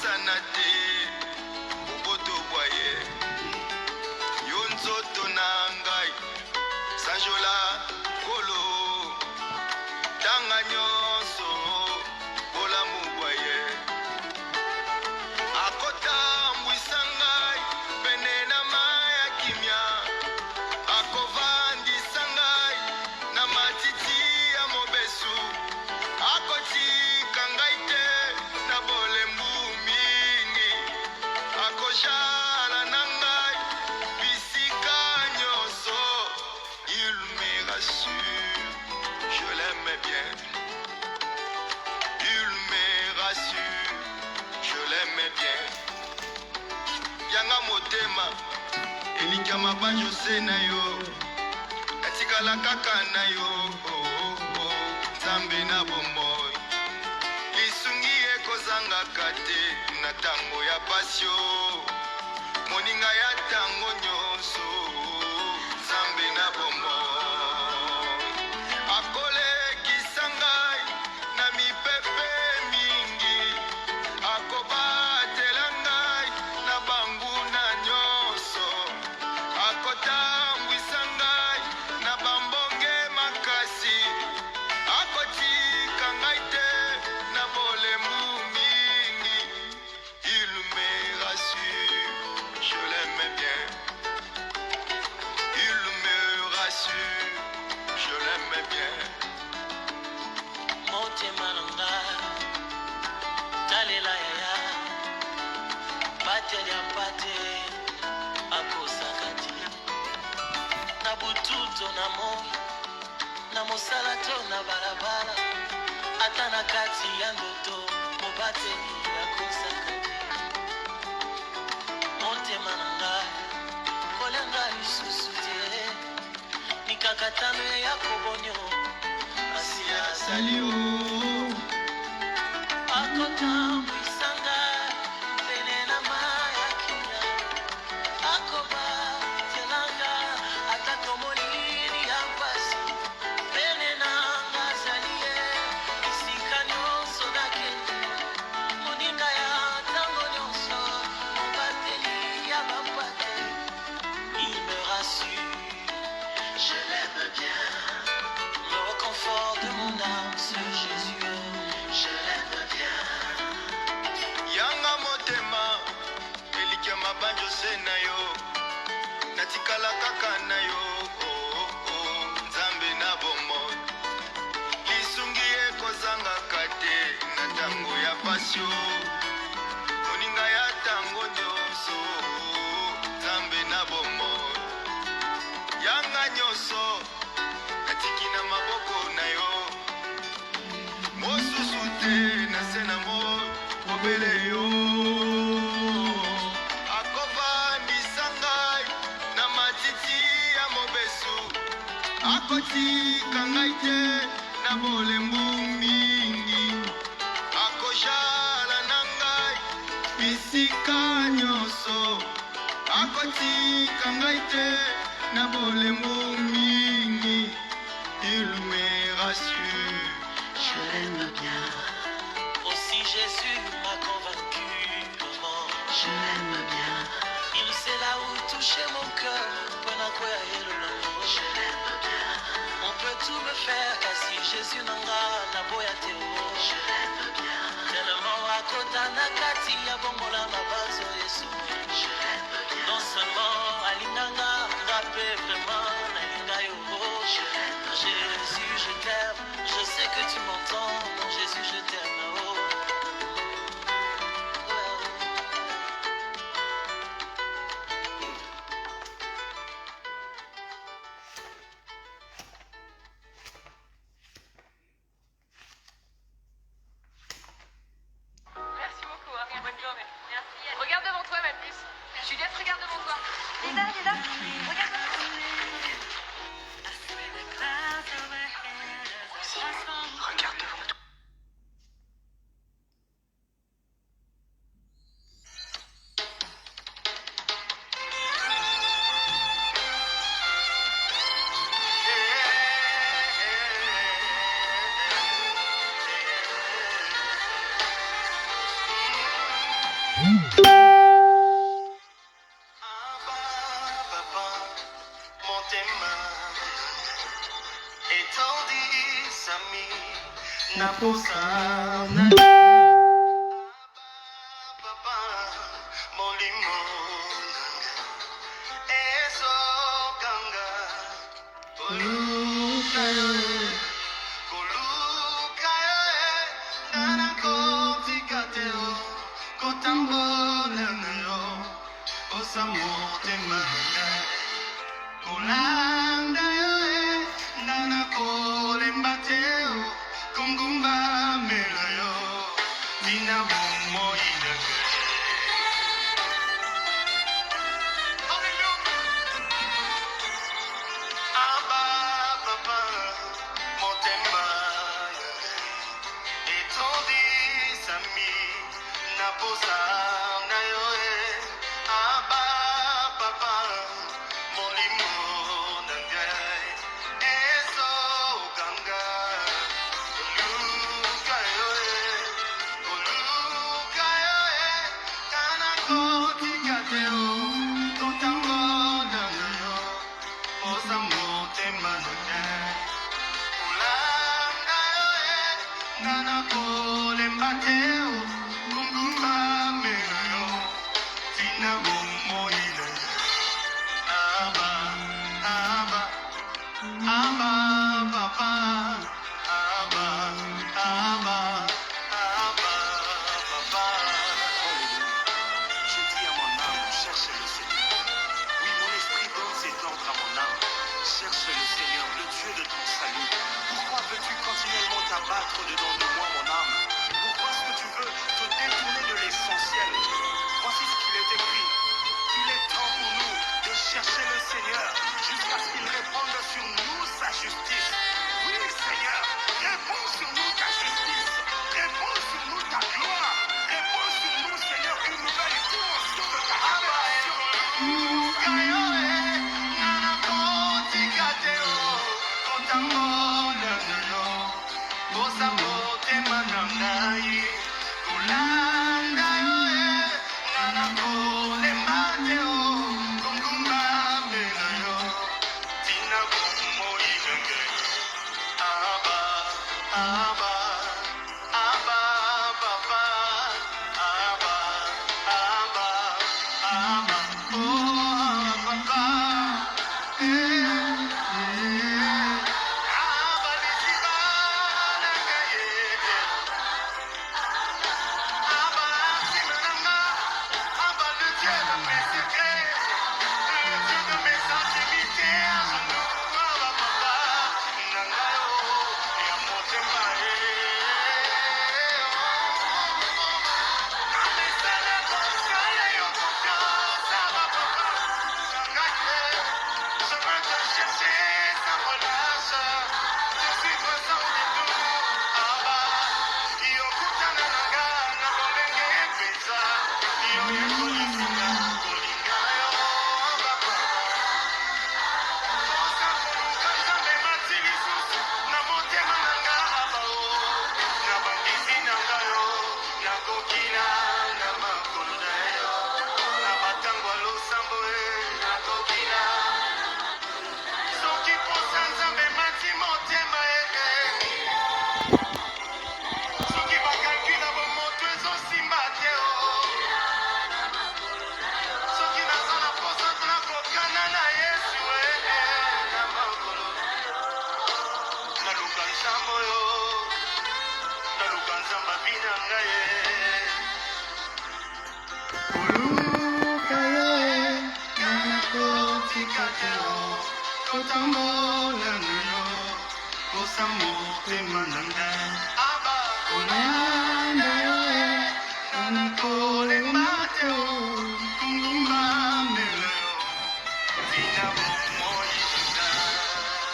kosana te boboto bwaye yo nzoto na ngai sanjola kolo tanga nyonso bolamu bwaye akotambwisa ngai pene na mai ya kimia akovandisa ngai na matiti ya mobesu akotika ngai te na bolembu mingi akojala na ngai bisika nyonso il me rassure je l'aime bien il me rassure je l'aime bien yanga motema elikya mabanjo se na yo etikala kaka na yo nzambe na bomoi lisungi ekozangaka te na ntango ya pasio moninga ya ntango nyonso nzambe na bomoi akolekisa ngai na mipepe mingi akobatela ngai na banguna nyonso akotambwisa ngai na bambonge makasi akotika ngai te na bolembu mingi il me rassure je l'aime bien il me rassure je l'aime bien motema na ngai nalela yaya bateli ya mpate akosaka te na butu to na moi na mosala to na balabala ata na kati ya ndoto mobateli akosaka te motema na ngai kolenga lisusu te mikakatano ya kobonyo asi asali o akotambwisa ngai pene na mai ya kimia akobatela ngai ata tomolili ya mpasi pene na nga azali ye esika nyonso nakende moninga ya ntango nyonso mobateli ya bampate il me rassure je l'aime bien le reconfort de mon âme ce Jésus je l'aime bien yanga motema elikya mabanjo se na yo natikala kaka na yo nzambe na bomoi lisungi ekozangaka te na ntango ya pasio moninga ya ntango nyonso nzambe na bomoi yanga nyonso natiki na maboko na yo mosusu te na se na moi obele yo akovandisa ngai na matiti ya mobesu akotika ngai te na bolembu mingi akojala na ngai bisika nyonso akotika ngai te na bolembu mingi il me rassure je l'aime bien aussi Jésus m'a convaincu maman je l'aime bien il sait là où toucher mon cœur je l'aime bien on peut tout me faire kasi Jésus nanga na boya te je l'aime bien tellement akota na kati ya bongola mabazo Yesu je l'aime bien non seulement alinganga ngape vraiment nalinga yo je l'aime Jésus je t'aime je sais que tu m'entends mon Jésus je t'aime oh Merci beaucoup, hein, et bonne journée.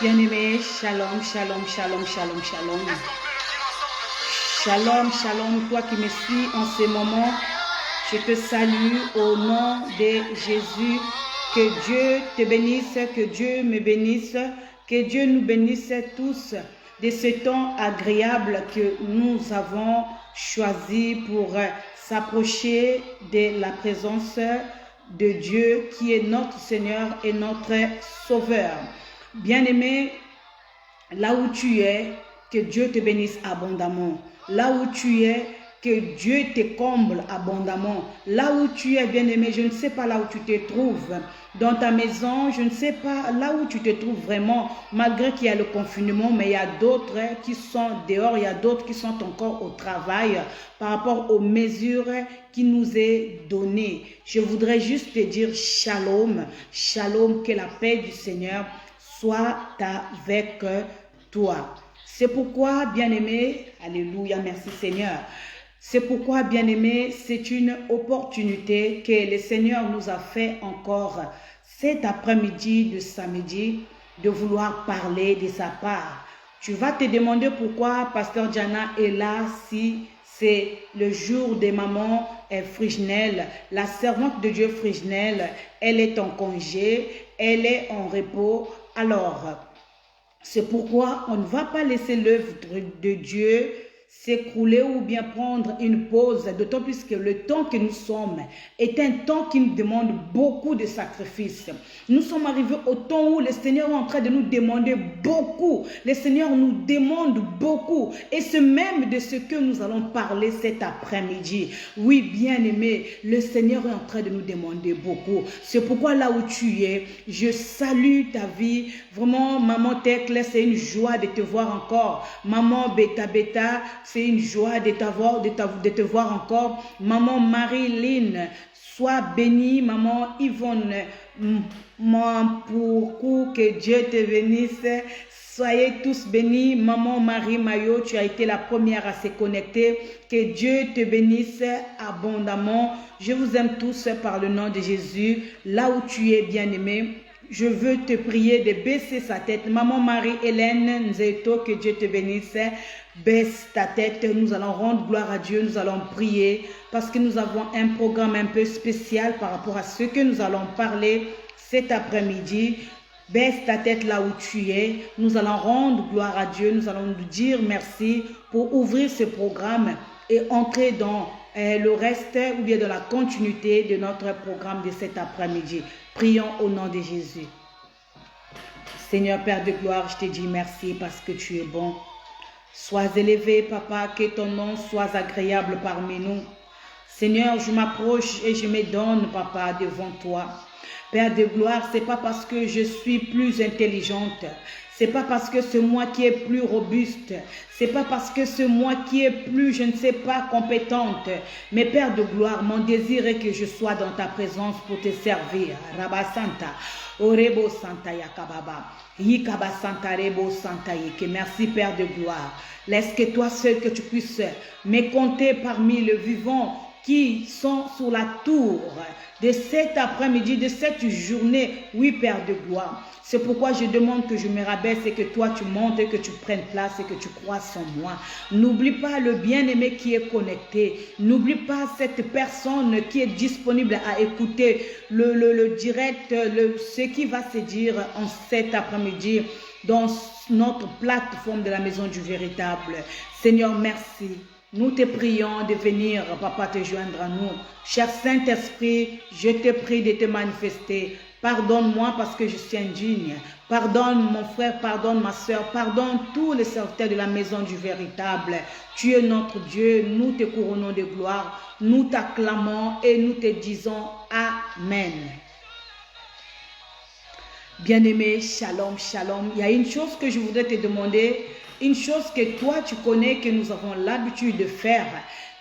Bien-aimés, shalom, shalom, shalom, shalom, shalom. Shalom, shalom, toi qui me suis en ce moment, je te salue au nom de Jésus. Que Dieu te bénisse, que Dieu me bénisse, que Dieu nous bénisse tous de ce temps agréable que nous avons choisi pour s'approcher de la présence de Dieu qui est notre Seigneur et notre Sauveur. Bien-aimé, là où tu es, que Dieu te bénisse abondamment. Là où tu es, que Dieu te comble abondamment. Là où tu es, bien-aimé, je ne sais pas là où tu te trouves. Dans ta maison, je ne sais pas là où tu te trouves vraiment, malgré qu'il y a le confinement, mais il y a d'autres qui sont dehors, il y a d'autres qui sont encore au travail par rapport aux mesures qui nous est données. Je voudrais juste te dire shalom, shalom, que la paix du Seigneur soit avec toi. C'est pourquoi, bien-aimé, alléluia, merci Seigneur. C'est pourquoi, bien-aimé, c'est une opportunité que le Seigneur nous a fait encore cet après-midi de samedi de vouloir parler de sa part. Tu vas te demander pourquoi Pasteur Diana est là si c'est le jour de maman Friginelle, la servante de Dieu Friginelle. Elle est en congé, elle est en repos. Alors, c'est pourquoi on ne va pas laisser l'œuvre de Dieu s'écrouler ou bien prendre une pause, d'autant plus que le temps que nous sommes est un temps qui nous demande beaucoup de sacrifices. Nous sommes arrivés au temps où le Seigneur est en train de nous demander beaucoup. Le Seigneur nous demande beaucoup. Et c'est même de ce que nous allons parler cet après-midi. Oui, bien-aimé, le Seigneur est en train de nous demander beaucoup. C'est pourquoi là où tu es, je salue ta vie. Vraiment, maman Tekle, c'est une joie de te voir encore. Maman Beta, c'est une joie de te voir encore. Maman Marie-Lynn, sois bénie. Maman Yvonne, pour que Dieu te bénisse. Soyez tous bénis. Maman Marie Maillot, tu as été la première à se connecter. Que Dieu te bénisse abondamment. Je vous aime tous par le nom de Jésus. Là où tu es, bien-aimé, je veux te prier de baisser sa tête. Maman Marie-Hélène Nzeto, que Dieu te bénisse. Baisse ta tête. Nous allons rendre gloire à Dieu. Nous allons prier parce que nous avons un programme un peu spécial par rapport à ce que nous allons parler cet après-midi. Baisse ta tête là où tu es. Nous allons rendre gloire à Dieu. Nous allons nous dire merci pour ouvrir ce programme et entrer dans le reste ou bien dans la continuité de notre programme de cet après-midi. Prions au nom de Jésus. Seigneur Père de gloire, je te dis merci parce que tu es bon. Sois élevé, Papa, que ton nom soit agréable parmi nous. Seigneur, je m'approche et je me donne, Papa, devant toi. Père de gloire, ce n'est pas parce que je suis plus intelligente. Ce n'est pas parce que c'est moi qui est plus robuste. Ce n'est pas parce que c'est moi qui est plus, je ne sais pas, compétente. Mais Père de gloire, mon désir est que je sois dans ta présence pour te servir. Rabba Santa, Orebo Santa Yakababa, Yikaba Santa Rebo Santa Yeke. Merci Père de gloire. Laisse que toi seul que tu puisses me compter parmi les vivants qui sont sur la tour de cet après-midi, de cette journée. Oui, Père de gloire. C'est pourquoi je demande que je me rabaisse et que toi tu montes et que tu prennes place et que tu croisses en moi. N'oublie pas le bien-aimé qui est connecté. N'oublie pas cette personne qui est disponible à écouter le direct, ce qui va se dire en cet après-midi dans notre plateforme de la Maison du Véritable. Seigneur, merci. Nous te prions de venir, Papa, te joindre à nous. Cher Saint-Esprit, je te prie de te manifester. Pardonne-moi parce que je suis indigne. Pardonne mon frère, pardonne ma soeur, pardonne tous les serviteurs de la Maison du Véritable. Tu es notre Dieu, nous te couronnons de gloire, nous t'acclamons et nous te disons Amen. Bien-aimé, shalom, shalom. Il y a une chose que je voudrais te demander, une chose que toi tu connais, que nous avons l'habitude de faire.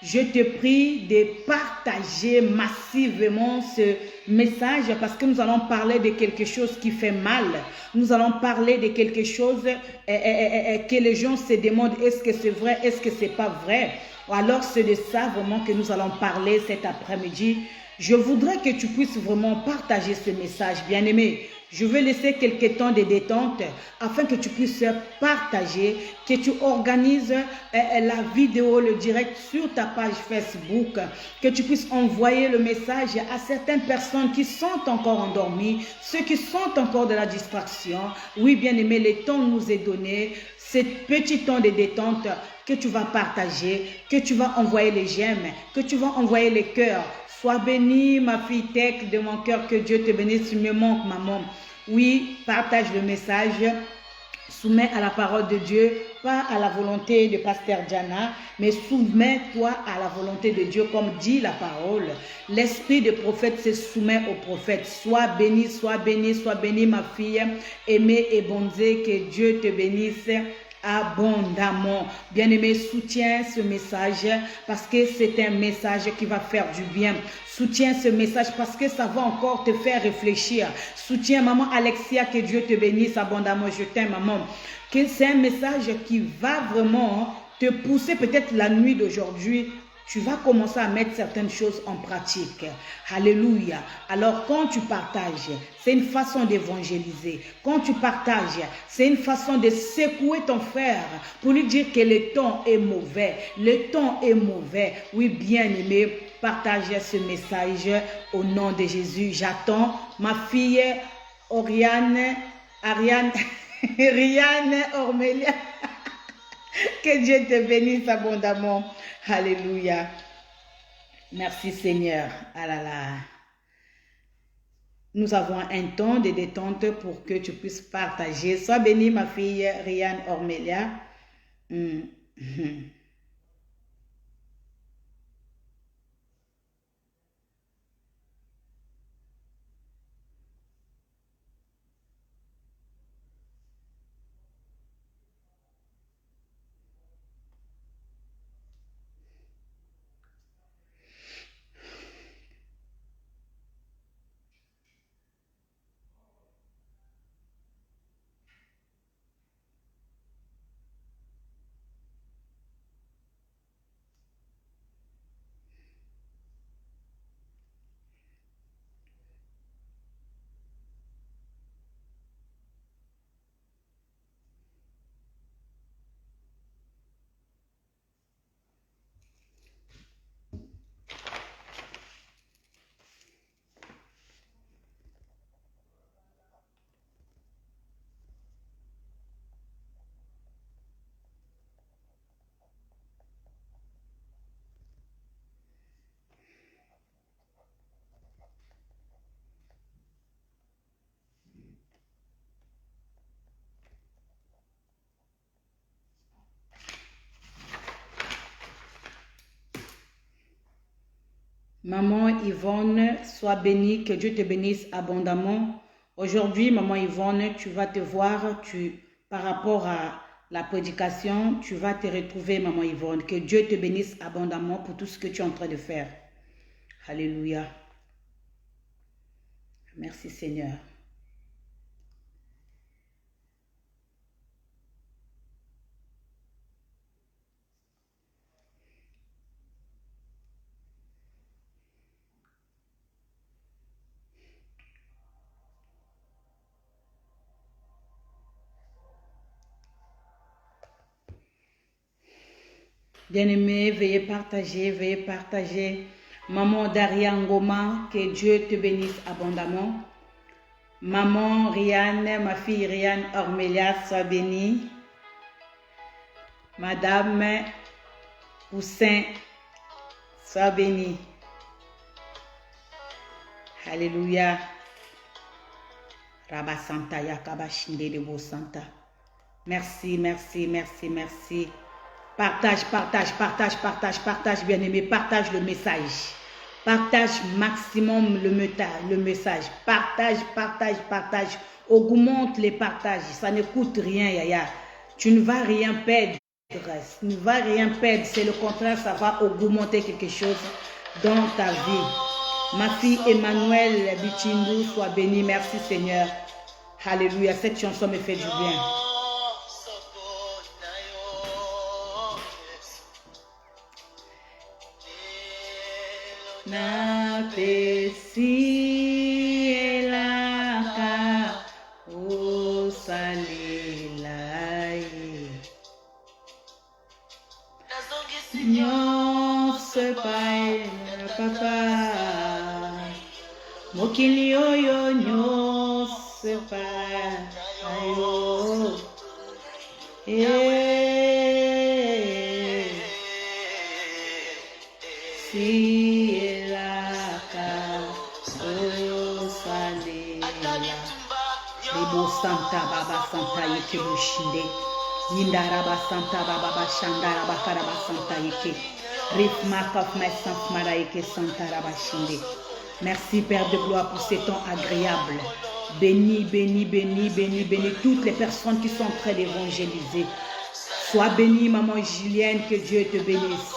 Je te prie de partager massivement ce message parce que nous allons parler de quelque chose qui fait mal. Nous allons parler de quelque chose que les gens se demandent, est-ce que c'est vrai, est-ce que c'est pas vrai? Alors c'est de ça vraiment que nous allons parler cet après-midi. Je voudrais que tu puisses vraiment partager ce message, bien-aimé. Je vais laisser quelques temps de détente afin que tu puisses partager, que tu organises la vidéo, le direct sur ta page Facebook, que tu puisses envoyer le message à certaines personnes qui sont encore endormies, ceux qui sont encore de la distraction. Oui, bien-aimé, le temps nous est donné. Ce petit temps de détente que tu vas partager, que tu vas envoyer les j'aime, que tu vas envoyer les cœurs. Sois bénie, ma fille Tech de mon cœur, que Dieu te bénisse. Tu me manques, maman. Oui, partage le message. Soumets à la parole de Dieu, pas à la volonté de Pasteur Diana, mais soumets-toi à la volonté de Dieu, comme dit la parole. L'esprit de prophète se soumet au prophète. Sois béni, ma fille, aimée et bondée, que Dieu te bénisse abondamment. Bien-aimé, soutiens ce message parce que c'est un message qui va faire du bien. Soutiens ce message parce que ça va encore te faire réfléchir. Soutiens maman Alexia, que Dieu te bénisse abondamment. Je t'aime, maman. Que c'est un message qui va vraiment te pousser, peut-être la nuit d'aujourd'hui. Tu vas commencer à mettre certaines choses en pratique. Alléluia. Alors, quand tu partages, c'est une façon d'évangéliser. Quand tu partages, c'est une façon de secouer ton frère pour lui dire que le temps est mauvais. Le temps est mauvais. Oui, bien-aimé, partage ce message au nom de Jésus. J'attends ma fille Riane Ormelia. Que Dieu te bénisse abondamment. Alléluia. Merci Seigneur. Ah là là. Nous avons un temps de détente pour que tu puisses partager. Sois bénie, ma fille Riane Ormelia. Maman Yvonne, sois bénie, que Dieu te bénisse abondamment. Aujourd'hui, maman Yvonne, tu vas te voir, par rapport à la prédication, tu vas te retrouver, maman Yvonne. Que Dieu te bénisse abondamment pour tout ce que tu es en train de faire. Alléluia. Merci Seigneur. Bien-aimé, veuillez partager, veuillez partager. Maman Daria Ngoma, que Dieu te bénisse abondamment. Maman Riane, ma fille Riane Ormelia, sois bénie. Madame Poussin, sois bénie. Alléluia. Rabba Santa, Yakaba Shinde de Bo Santa. Merci, merci, merci, merci. Partage, partage, partage, partage, partage, bien-aimé, partage le message. Partage maximum le message. Partage, partage, partage. Augmente les partages. Ça ne coûte rien, Yaya. Tu ne vas rien perdre. Tu ne vas rien perdre. C'est le contraire, ça va augmenter quelque chose dans ta vie. Ma fille Emmanuel Bichindou, sois bénie. Merci Seigneur. Alléluia. Cette chanson me fait du bien. Na pesi elaka o salilai nyose pai papa mokili oyo nyose pai ayo Bo Santa Baba Santa Yeke Boshinde. Yindaraba Santa Baba Shandaraba Karaba Santa Yeke. Rifmak of my Saint Maraïke Santa Rabashinde. Merci Père de gloire pour ces temps agréables. Bénis, bénis, bénis, bénis, bénis toutes les personnes qui sont en train d'évangéliser. Sois bénie, maman Julienne, que Dieu te bénisse.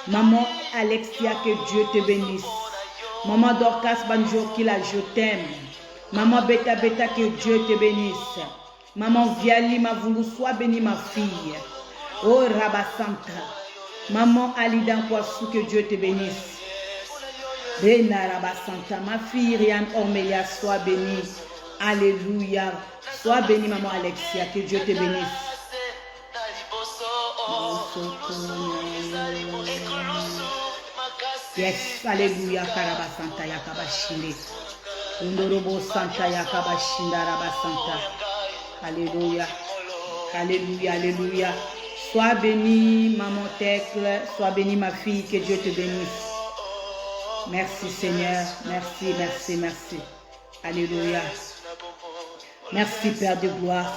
Maman Alexia, que Dieu te bénisse. Maman Dorcas Banjo, je t'aime. Maman Beta Beta, que Dieu te bénisse. Maman Viali Mavoulou, sois bénie ma fille. Oh Rabasanta. Maman Alida Nkwasu, que Dieu te bénisse. Bena Rabasanta, ma fille Rian Ormeya, sois bénie. Alléluia. Sois bénie maman Alexia, que Dieu te bénisse. Yes, alléluia, Karabasanta Yakabashinde. Undorobo Santa Yakabashinda Rabasanta. Alléluia. Alléluia, alléluia. Sois bénie, maman Tecle, sois bénie, ma fille, que Dieu te bénisse. Merci, Seigneur. Merci, merci, merci. Alléluia. Merci, Père de gloire.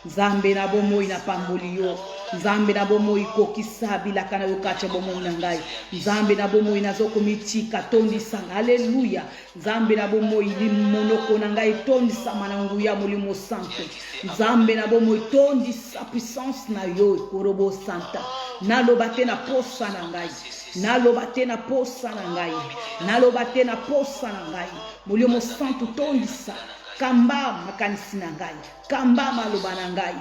Zambe na bomo ina pambolio. Zambe na bomo iko kisabi la kana yokache bomo nangai. Zambe na bomo ina zoko michi katondi sang. Alléluia. Zambe na bomo ili monoko nangai tondi sa mananguya mulimo santo. Zambe na bomo tondi sa puissance na yo korobo santa. Nalobate na posa nangai. Nalobate na posa nangai. Nalobate na posa nangai. Mulimo santo tondi sa. Kamba makanisi nangai. Kamba maloba nangai.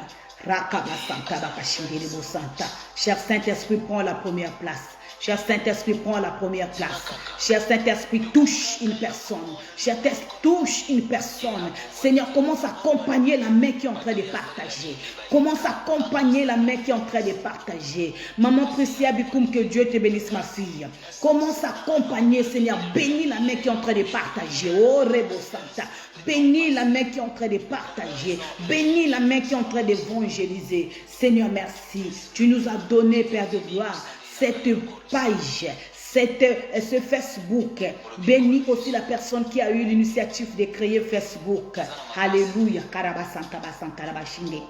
Rakabasanta bakashindele bosanta. Cher Saint-Esprit, prends la première place. Cher Saint-Esprit, prends la première place. Cher Saint-Esprit, touche une personne. Cher Saint-Esprit, touche une personne. Seigneur, commence à accompagner la main qui est en train de partager. Commence à accompagner la main qui est en train de partager. Maman Priscilla Bikoum, que Dieu te bénisse, ma fille. Commence à accompagner, Seigneur. Bénis la main qui est en train de partager. Oh, Rebo Santa. Bénis la main qui est en train de partager. Bénis la main qui est en train d'évangéliser. Seigneur, merci. Tu nous as donné, Père de gloire, cette page, ce Facebook. Bénis aussi la personne qui a eu l'initiative de créer Facebook. Alléluia. Karabasanta basanta rabashinde.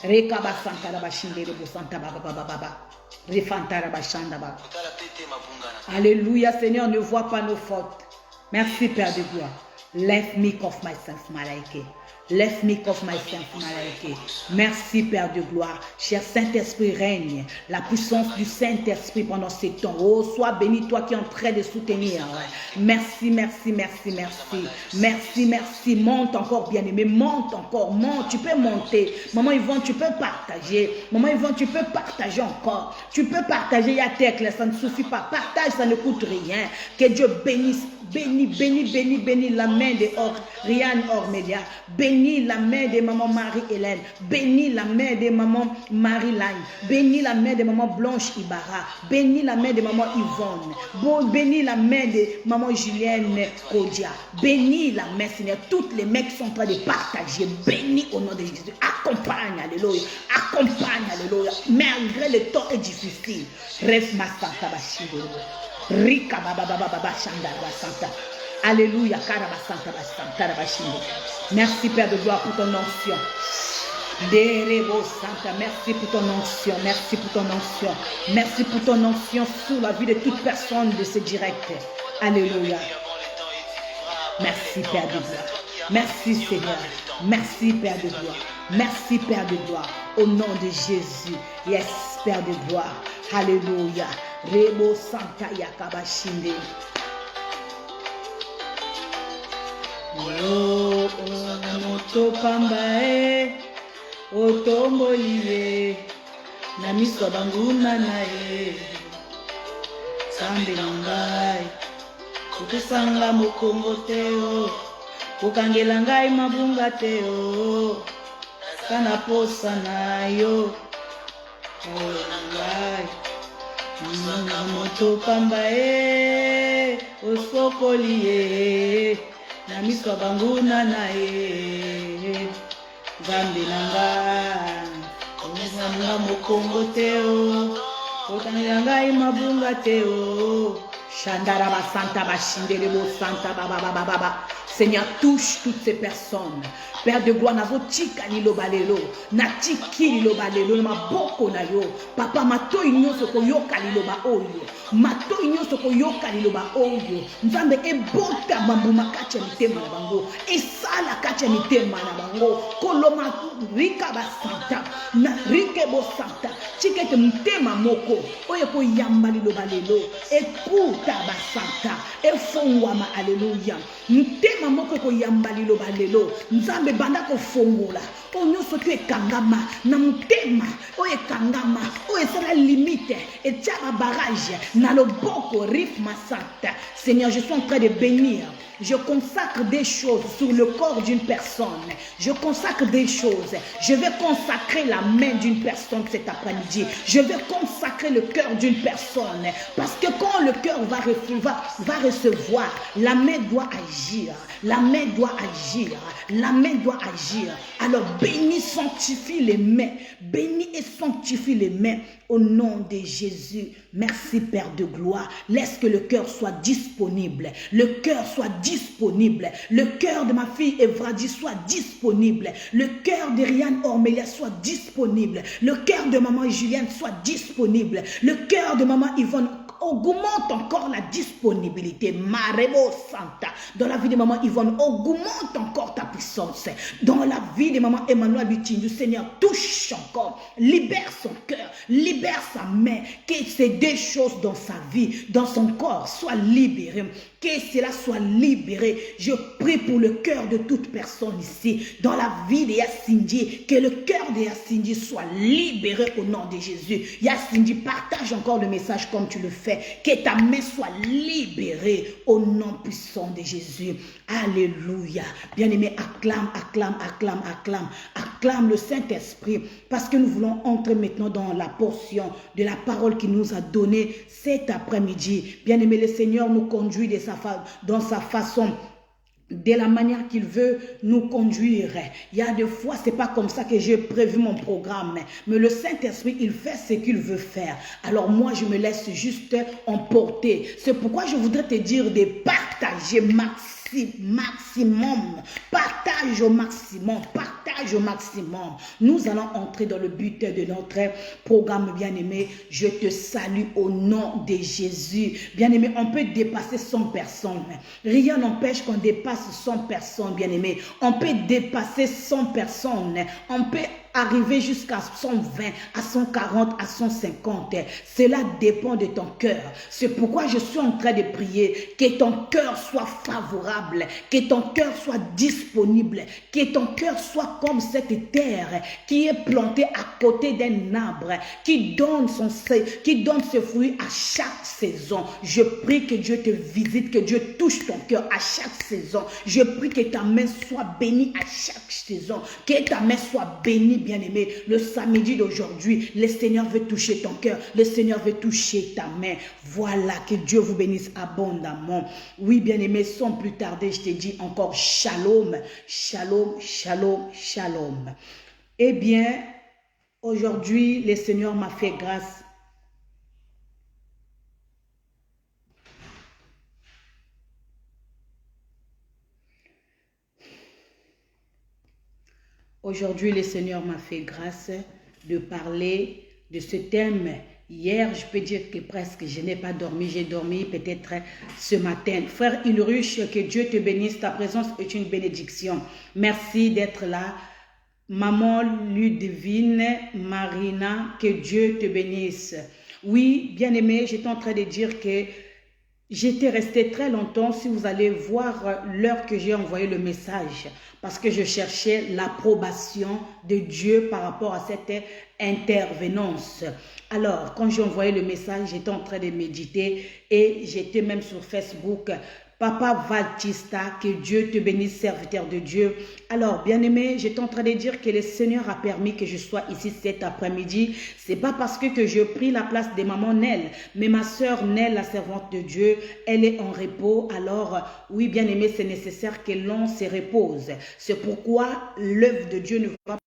Rekabasanta rabashinde rebosanta baba baba baba. Refanta rabashanda baba. Alléluia. Seigneur, ne vois pas nos fautes. Merci, Père de gloire. Lift me off myself, Malaike. Lift me off myself, Malaike. Merci, Père de gloire. Cher Saint-Esprit, règne. La puissance du Saint-Esprit pendant ces temps. Oh, sois béni, toi qui es en train de soutenir. Merci, merci, merci, merci. Merci, merci. Monte encore, bien-aimé. Monte encore. Monte. Tu peux monter. Maman Yvonne, tu peux partager. Maman Yvonne, tu peux partager encore. Tu peux partager. Il y a Tecle, ça ne suffit pas. Partage, ça ne coûte rien. Que Dieu bénisse. Bénis, bénis, bénis, bénis la main de Rian Ormelia. Bénis la main de maman Marie-Hélène. Bénis la main de maman Marie-Laine. Bénis la main de maman Blanche Ibarra. Bénis la main de maman Yvonne. Bénis la main de maman Julienne Kodia. Bénis la main, Seigneur. Toutes les mains qui sont en train de partager. Bénis au nom de Jésus. Accompagne, alléluia. Accompagne, alléluia. Malgré le temps est difficile. Reste ma santa bashide. Rika baba baba baba shanda basanta. Alléluia. Karabasanta basanta bashinde. Merci Père de gloire pour ton onction. Derebo Santa, merci pour ton onction, merci pour ton onction, merci pour ton onction sur la vie de toute personne de ce direct. Alléluia. Merci Père de gloire. Merci Seigneur. Merci Père de gloire. Merci Père de gloire. Au nom de Jésus. Yes, Père de gloire. Alléluia. Rebo Santa Yakabashinde. Oh, moto pambae, otomboliye, na miso banguna nae, sambe nangai, kukisanga mokongo teo, kukangela ngai mabunga teo, kana posa na yo, oh ngai, moto pambae, osokoliye, na miso banguna na e zambi nanga omezanga mokongo teo otangela ngai mabunga teo shandara basanta bashindele bo santa baba baba baba Seigneur, touche toutes ces personnes. Père de gloire, nazo tika liloba lelo, na tiki liloba lelo, ma boko na yo. Papa, mato inyo soko yoka liloba oyo. Mato inyo soko yoka liloba oyo. Nzambe ebota bambuma kacha mitema na bango. Esala kacha mitema na bango. Koloma rika basanta, na rike bo santa. Chikete mtema moko. Oye ko yamba liloba lelo. Ekuta basanta. Efongwama, alléluia. Mtema moko ko yamba liloba lelo. Nzambe banda ko fongola. Onyo soto e kangama. Na mtema. Oye kangama. Oye sera limite. Et tiaba barrage. Na lo boko rif masanta. Seigneur, je suis en train de bénir. Je consacre des choses sur le corps d'une personne. Je consacre des choses. Je vais consacrer la main d'une personne cet après-midi. Je vais consacrer le cœur d'une personne. Parce que quand le cœur va recevoir, la main doit agir. La main doit agir. La main doit agir. Alors bénis, sanctifie les mains. Bénis et sanctifie les mains au nom de Jésus. Merci Père de gloire. Laisse que le cœur soit disponible. Le cœur soit disponible. Le cœur de ma fille Evradi soit disponible. Le cœur de Rianne Ormelia soit disponible. Le cœur de maman Julienne soit disponible. Le cœur de maman Yvonne augmente encore la disponibilité. Marebo Santa. Dans la vie de maman Yvonne, augmente encore ta puissance. Dans la vie de maman Emmanuel Bitindu, Seigneur, touche encore. Libère son cœur. Libère sa main. Que ces deux choses dans sa vie, dans son corps, soient libérées. Que cela soit libéré. Je prie pour le cœur de toute personne ici. Dans la vie de Yassindi, que le cœur de Yassindi soit libéré au nom de Jésus. Yassindi, partage encore le message comme tu le fais. Que ta main soit libérée au nom puissant de Jésus. Alléluia. Bien-aimé, acclame, acclame, acclame, acclame. Acclame le Saint-Esprit. Parce que nous voulons entrer maintenant dans la portion de la parole qu'il nous a donnée cet après-midi. Bien-aimé, le Seigneur nous conduit dans sa façon, de la manière qu'il veut nous conduire. Il y a des fois, c'est pas comme ça que j'ai prévu mon programme, mais le Saint-Esprit, il fait ce qu'il veut faire. Alors moi, je me laisse juste emporter. C'est pourquoi je voudrais te dire de partager maximum. Partage au maximum. Partage au maximum. Nous allons entrer dans le but de notre programme, bien-aimé. Je te salue au nom de Jésus. Bien-aimé, on peut dépasser 100 personnes. Rien n'empêche qu'on dépasse 100 personnes, bien-aimé. On peut dépasser 100 personnes. On peut arriver jusqu'à 120, à 140, à 150. Cela dépend de ton cœur. C'est pourquoi je suis en train de prier que ton cœur soit favorable, que ton cœur soit disponible, que ton cœur soit comme cette terre qui est plantée à côté d'un arbre, qui donne ses fruits à chaque saison. Je prie que Dieu te visite, que Dieu touche ton cœur à chaque saison. Je prie que ta main soit bénie à chaque saison, que ta main soit bénie, bien-aimé. Le samedi d'aujourd'hui, le Seigneur veut toucher ton cœur. Le Seigneur veut toucher ta main. Voilà, que Dieu vous bénisse abondamment. Oui, bien-aimé, sans plus tarder, je te dis encore shalom, shalom, shalom, shalom. Eh bien, aujourd'hui, le Seigneur m'a fait grâce. Aujourd'hui, le Seigneur m'a fait grâce de parler de ce thème. Hier, je peux dire que presque je n'ai pas dormi. J'ai dormi peut-être ce matin. Frère Ulrich, que Dieu te bénisse. Ta présence est une bénédiction. Merci d'être là. Maman Ludivine, Marina, que Dieu te bénisse. Oui, bien-aimé, j'étais en train de dire que j'étais restée très longtemps. Si vous allez voir l'heure que j'ai envoyé le message, parce que je cherchais l'approbation de Dieu par rapport à cette intervenance. Alors, quand j'ai envoyé le message, j'étais en train de méditer et j'étais même sur Facebook. Papa Valtista, que Dieu te bénisse, serviteur de Dieu. Alors, bien-aimé, j'étais en train de dire que le Seigneur a permis que je sois ici cet après-midi. C'est pas parce que je pris la place de maman Nel, mais ma soeur Nel, la servante de Dieu, elle est en repos. Alors, oui, bien-aimé, c'est nécessaire que l'on se repose. C'est pourquoi l'œuvre de Dieu ne va pas.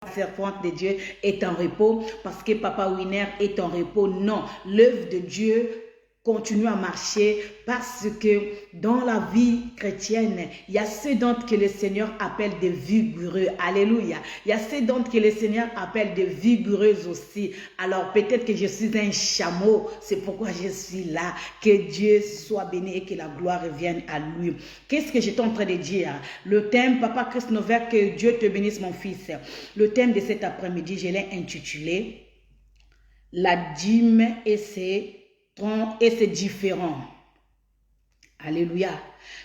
La servante de Dieu est en repos parce que Papa Winner est en repos. Non, l'œuvre de Dieu continuer à marcher parce que dans la vie chrétienne, il y a ceux d'entre que le Seigneur appelle des vigoureux. Alléluia. Il y a ceux d'entre que le Seigneur appelle des vigoureuses aussi. Alors peut-être que je suis un chameau, c'est pourquoi je suis là. Que Dieu soit béni et que la gloire revienne à lui. Qu'est-ce que j'étais en train de dire? Le thème, Papa Christ Novaire, que Dieu te bénisse mon fils. Le thème de cet après-midi, je l'ai intitulé La dîme et ses différents. Alléluia.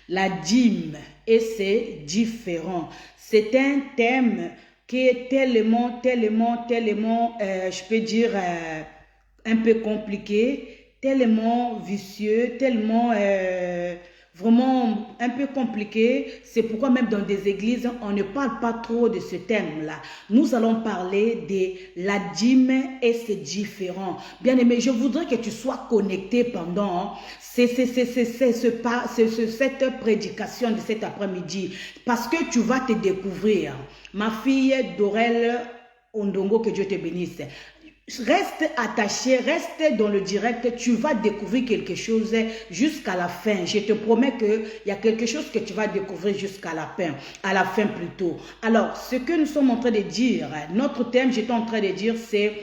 La dîme et ses différents. C'est un thème qui est tellement, je peux dire, un peu compliqué, tellement vicieux, tellement vraiment un peu compliqué. C'est pourquoi même dans des églises, on ne parle pas trop de ce thème-là. Nous allons parler de la dîme et ses différents. Bien aimé, je voudrais que tu sois connecté pendant cette prédication de cet après-midi, parce que tu vas te découvrir. Ma fille Dorel Ondongo, que Dieu te bénisse. Reste attaché, reste dans le direct, tu vas découvrir quelque chose jusqu'à la fin. Je te promets qu'il y a quelque chose que tu vas découvrir jusqu'à la fin plutôt. Alors, ce que nous sommes en train de dire, notre thème, j'étais en train de dire, c'est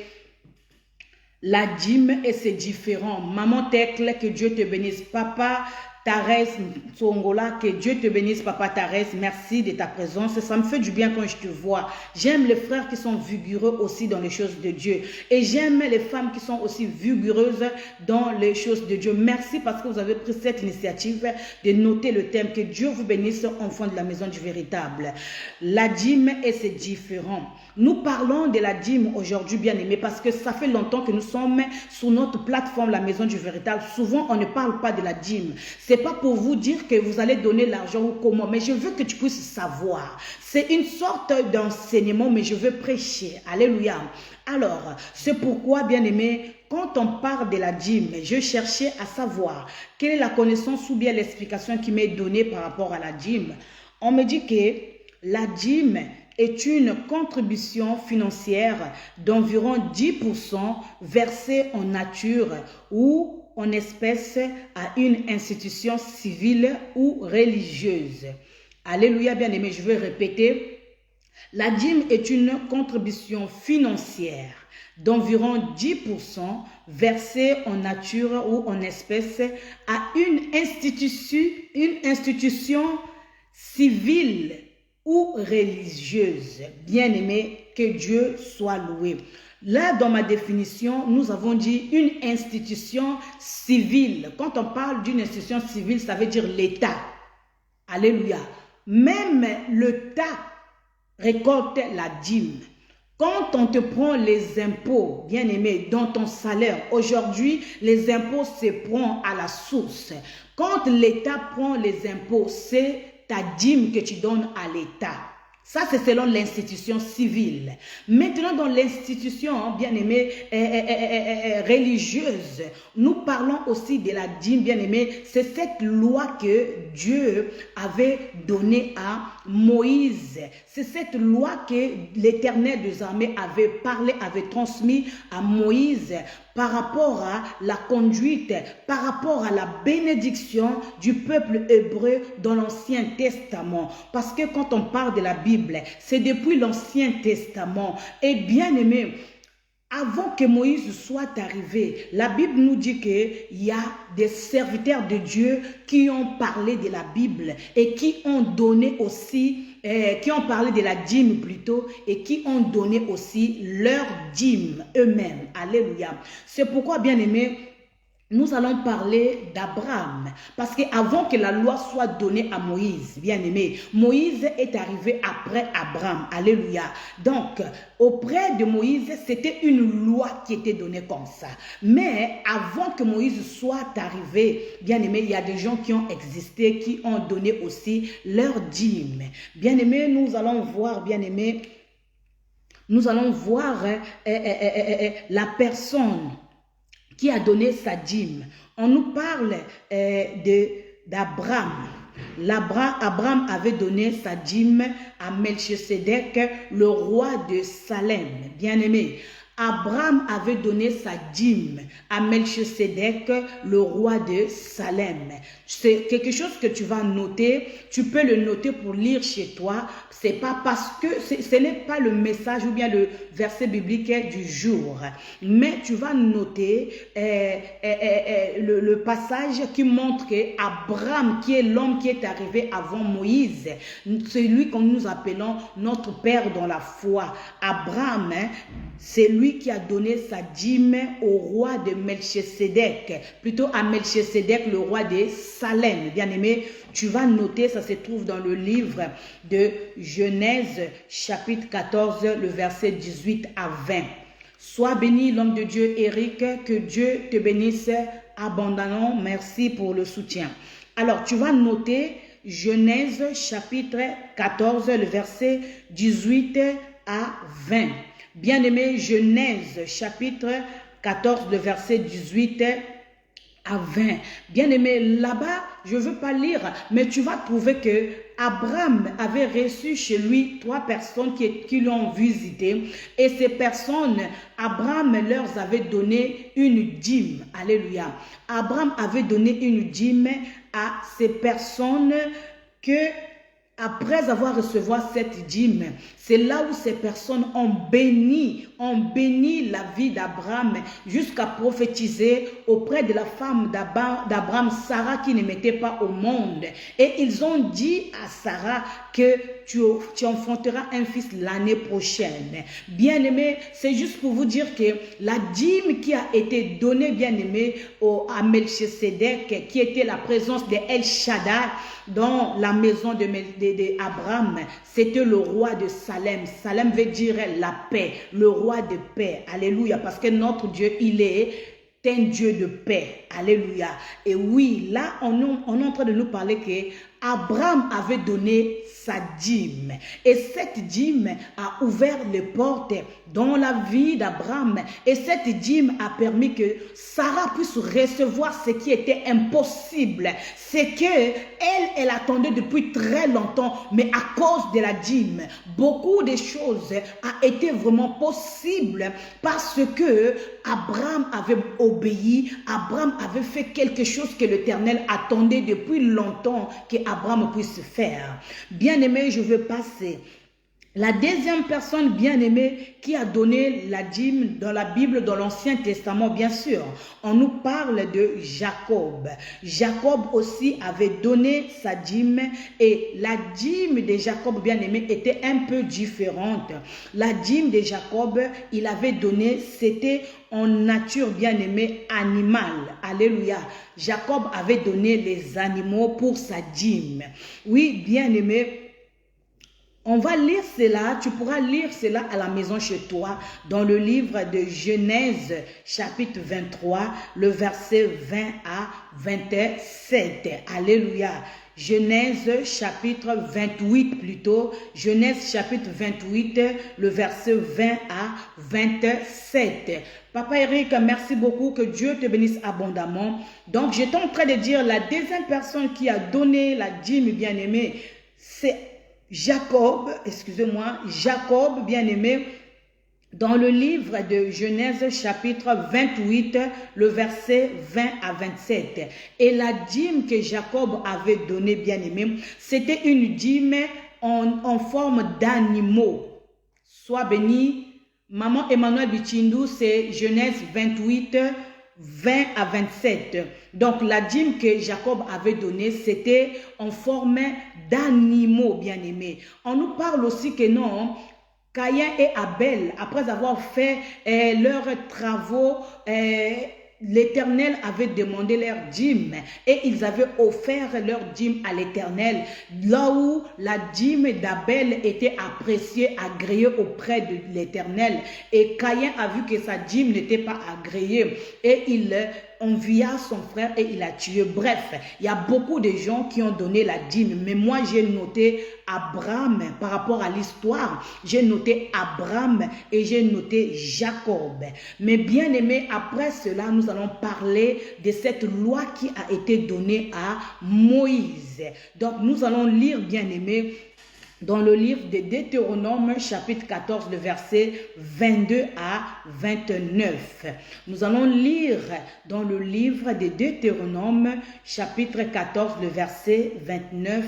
la dîme et ses différents. Maman Tekle, que Dieu te bénisse. Papa Thérèse Tsongola, que Dieu te bénisse, Papa Thérèse. Merci de ta présence. Ça me fait du bien quand je te vois. J'aime les frères qui sont vigoureux aussi dans les choses de Dieu. Et j'aime les femmes qui sont aussi vigoureuses dans les choses de Dieu. Merci parce que vous avez pris cette initiative de noter le thème. Que Dieu vous bénisse, enfants de la maison du véritable. La dîme et ses différents. Nous parlons de la dîme aujourd'hui, bien aimé, parce que ça fait longtemps que nous sommes sur notre plateforme, la maison du véritable. Souvent, on ne parle pas de la dîme. C'est pas pour vous dire que vous allez donner l'argent ou comment, mais je veux que tu puisses savoir. C'est une sorte d'enseignement, mais je veux prêcher. Alléluia. Alors, c'est pourquoi, bien aimé, quand on parle de la dîme, je cherchais à savoir quelle est la connaissance ou bien l'explication qui m'est donnée par rapport à la dîme. On me dit que la dîme est une contribution financière d'environ 10% versée en nature ou en espèces à une institution civile ou religieuse. Alléluia, bien aimé, je vais répéter. La dîme est une contribution financière d'environ 10% versée en nature ou en espèces à une institution civile ou religieuse. Bien aimé, que Dieu soit loué. Là, dans ma définition, nous avons dit une institution civile. Quand on parle d'une institution civile, ça veut dire l'État. Alléluia. Même l'État récolte la dîme. Quand on te prend les impôts, bien aimé, dans ton salaire, aujourd'hui, les impôts se prennent à la source. Quand l'État prend les impôts, c'est ta dîme que tu donnes à l'État. Ça, c'est selon l'institution civile. Maintenant, dans l'institution, bien aimée, religieuse, nous parlons aussi de la dîme, bien aimée. C'est cette loi que Dieu avait donnée à Moïse. C'est cette loi que l'Éternel des armées avait parlé, avait transmis à Moïse par rapport à la conduite, par rapport à la bénédiction du peuple hébreu dans l'Ancien Testament. Parce que quand on parle de la Bible, c'est depuis l'Ancien Testament. Et bien aimé, avant que Moïse soit arrivé, la Bible nous dit qu'il y a des serviteurs de Dieu qui ont parlé de la Bible et qui ont donné aussi, qui ont parlé de la dîme plutôt, et qui ont donné aussi leur dîme eux-mêmes. Alléluia. C'est pourquoi, bien aimé, nous allons parler d'Abraham, parce qu'avant que la loi soit donnée à Moïse, bien aimé, Moïse est arrivé après Abraham. Alléluia. Donc, auprès de Moïse, c'était une loi qui était donnée comme ça. Mais avant que Moïse soit arrivé, bien aimé, il y a des gens qui ont existé, qui ont donné aussi leur dîme. Bien aimé, nous allons voir, bien aimé, nous allons voir la personne qui a donné sa dîme. On nous parle d'Abraham. Abraham avait donné sa dîme à Melchisedec, le roi de Salem. Bien aimé, Abraham avait donné sa dîme à Melchisedec, le roi de Salem. C'est quelque chose que tu vas noter, tu peux le noter pour lire chez toi. C'est pas parce que ce n'est pas le message ou bien le verset biblique du jour, mais tu vas noter le passage qui montre que Abraham, qui est l'homme qui est arrivé avant Moïse, c'est lui que nous appelons notre père dans la foi. Abraham, c'est lui qui a donné sa dîme au roi de Melchisedec, plutôt à Melchisedec, le roi de Salem. Bien aimé, tu vas noter, ça se trouve dans le livre de Genèse, chapitre 14, le verset 18 à 20. Sois béni, l'homme de Dieu, Eric, que Dieu te bénisse abondamment. Merci pour le soutien. Alors, tu vas noter Genèse, chapitre 14, le verset 18 à 20. Bien-aimé, Genèse, chapitre 14, le verset 18 à 20. Bien-aimé, là-bas, je ne veux pas lire, mais tu vas trouver que Abraham avait reçu chez lui 3 personnes qui l'ont visité. Et ces personnes, Abraham leur avait donné une dîme. Alléluia. Abraham avait donné une dîme à ces personnes que, après avoir reçu cette dîme, c'est là où ces personnes ont béni la vie d'Abraham jusqu'à prophétiser auprès de la femme d'Abraham, Sarah, qui ne mettait pas au monde. Et ils ont dit à Sarah que tu enfanteras un fils l'année prochaine. Bien-aimé, c'est juste pour vous dire que la dîme qui a été donnée, bien-aimé, à Melchisedec, qui était la présence de El Shaddai dans la maison d'Abraham, c'était le roi de Salem. Salem veut dire la paix, le roi de paix. Alléluia, parce que notre Dieu, il est un Dieu de paix. Alléluia. Et oui, là, on est en train de nous parler que Abraham avait donné sa dîme. Et cette dîme a ouvert les portes dans la vie d'Abraham. Et cette dîme a permis que Sarah puisse recevoir ce qui était impossible. C'est que elle attendait depuis très longtemps, mais à cause de la dîme, beaucoup de choses a été vraiment possible parce que Abraham avait obéi, Abraham avait fait quelque chose que l'Éternel attendait depuis longtemps qu'Abraham puisse faire. Bien-aimé, je veux passer. La deuxième personne bien-aimée qui a donné la dîme dans la Bible, dans l'Ancien Testament, bien sûr, on nous parle de Jacob. Jacob aussi avait donné sa dîme et la dîme de Jacob bien-aimé était un peu différente. La dîme de Jacob, il avait donné, c'était en nature bien-aimé animale. Alléluia. Jacob avait donné les animaux pour sa dîme. Oui, bien-aimé, on va lire cela, tu pourras lire cela à la maison chez toi, dans le livre de Genèse, chapitre 23, le verset 20 à 27. Alléluia. Genèse, chapitre 28 plutôt. Genèse, chapitre 28, le verset 20 à 27. Papa Eric, merci beaucoup, que Dieu te bénisse abondamment. Donc, j'étais en train de dire, la deuxième personne qui a donné la dîme bien-aimée, c'est Jacob, excusez-moi, Jacob, bien-aimé, dans le livre de Genèse, chapitre 28, le verset 20 à 27. Et la dîme que Jacob avait donnée, bien-aimé, c'était une dîme en forme d'animaux. Sois béni. Maman Emmanuel Bichindou, c'est Genèse 28, 20 à 27. Donc, la dîme que Jacob avait donnée, c'était en forme d'animaux, bien-aimés. On nous parle aussi que non, Caïn et Abel, après avoir fait leurs travaux, l'Éternel avait demandé leur dîme et ils avaient offert leur dîme à l'Éternel, là où la dîme d'Abel était appréciée, agréée auprès de l'Éternel. Et Caïn a vu que sa dîme n'était pas agréée et il envia son frère et il a tué. Bref, il y a beaucoup de gens qui ont donné la dîme, mais moi j'ai noté Abraham par rapport à l'histoire. J'ai noté Abraham et j'ai noté Jacob. Mais bien aimé, après cela, nous allons parler de cette loi qui a été donnée à Moïse. Donc nous allons lire, bien aimé, dans le livre de Deutéronome, chapitre 14, le verset 22 à 29. Nous allons lire dans le livre de Deutéronome, chapitre 14, le verset 22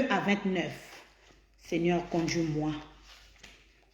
à 29. Seigneur, conduis-moi.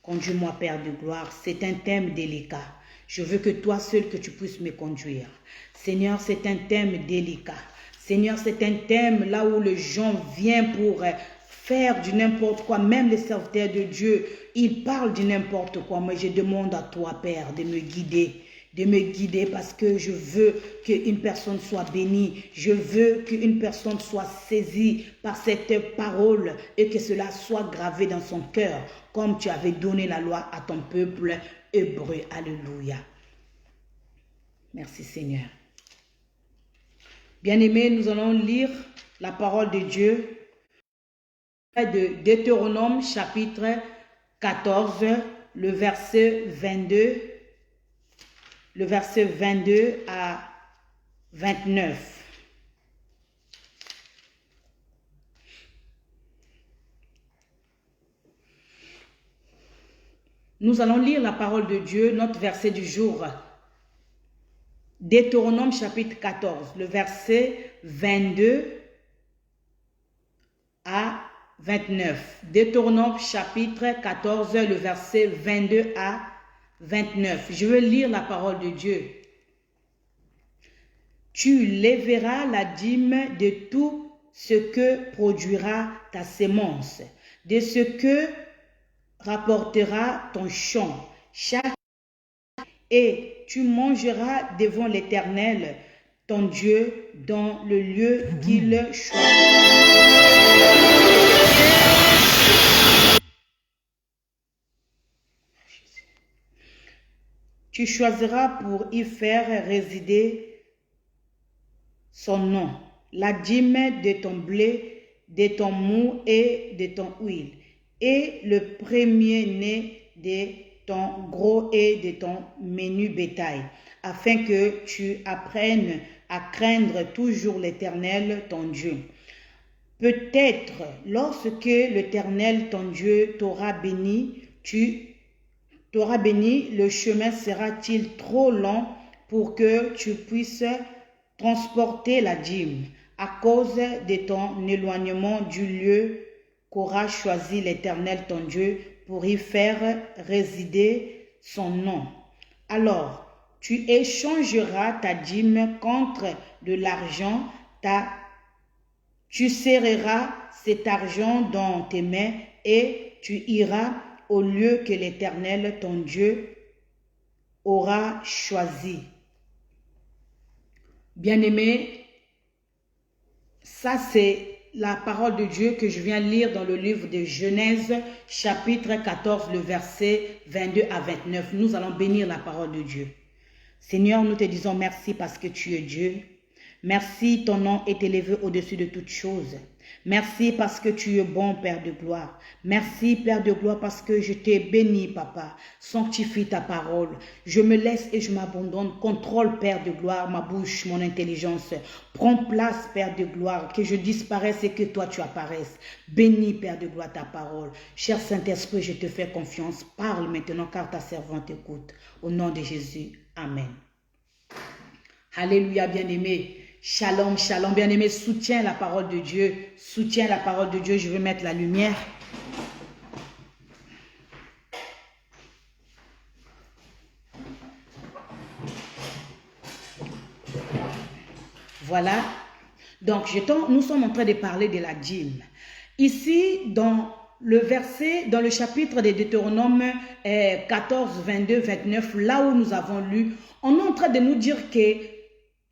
Conduis-moi, Père de gloire. C'est un thème délicat. Je veux que toi seul que tu puisses me conduire. Seigneur, c'est un thème délicat. Seigneur, c'est un thème là où les gens viennent pour faire du n'importe quoi. Même les serviteurs de Dieu, ils parlent du n'importe quoi. Mais je demande à toi, Père, de me guider. De me guider parce que je veux qu'une personne soit bénie. Je veux qu'une personne soit saisie par cette parole et que cela soit gravé dans son cœur comme tu avais donné la loi à ton peuple hébreu. Alléluia. Merci Seigneur. Bien-aimés, nous allons lire la parole de Dieu de Deutéronome chapitre 14, le verset 22 à 29. Nous allons lire la parole de Dieu, notre verset du jour. Deutéronome chapitre 14, le verset 22 à 29. Deutéronome chapitre 14, le verset 22 à 29. Je veux lire la parole de Dieu. Tu lèveras la dîme de tout ce que produira ta sémence, de ce que rapportera ton champ, et tu mangeras devant l'Éternel, ton Dieu, dans le lieu qu'il choisira. Tu choisiras pour y faire résider son nom, la dîme de ton blé, de ton mou et de ton huile, et le premier-né de ton gros et de ton menu bétail, afin que tu apprennes à craindre toujours l'Éternel, ton Dieu. Peut-être, lorsque l'Éternel, ton Dieu, t'aura béni, le chemin sera-t-il trop long pour que tu puisses transporter la dîme à cause de ton éloignement du lieu qu'aura choisi l'Éternel, ton Dieu, pour y faire résider son nom. Alors, tu échangeras ta dîme contre de l'argent, tu serreras cet argent dans tes mains et tu iras au lieu que l'Éternel, ton Dieu, aura choisi. Bien-aimé, ça c'est la parole de Dieu que je viens lire dans le livre de Genèse, chapitre 14, le verset 22 à 29. Nous allons bénir la parole de Dieu. Seigneur, nous te disons merci parce que tu es Dieu. Merci, ton nom est élevé au-dessus de toutes choses. Merci parce que tu es bon, Père de gloire. Merci, Père de gloire, parce que je t'ai béni, Papa. Sanctifie ta parole. Je me laisse et je m'abandonne. Contrôle, Père de gloire, ma bouche, mon intelligence. Prends place, Père de gloire, que je disparaisse et que toi tu apparaisses. Bénis, Père de gloire, ta parole. Cher Saint-Esprit, je te fais confiance. Parle maintenant car ta servante écoute. Au nom de Jésus. Amen. Alléluia, bien-aimé. Shalom, shalom, bien-aimé, soutiens la parole de Dieu, soutiens la parole de Dieu, je vais mettre la lumière. Voilà, donc nous sommes en train de parler de la dîme. Ici, dans le verset, dans le chapitre de Deutéronome 14, 22, 29, là où nous avons lu, on est en train de nous dire que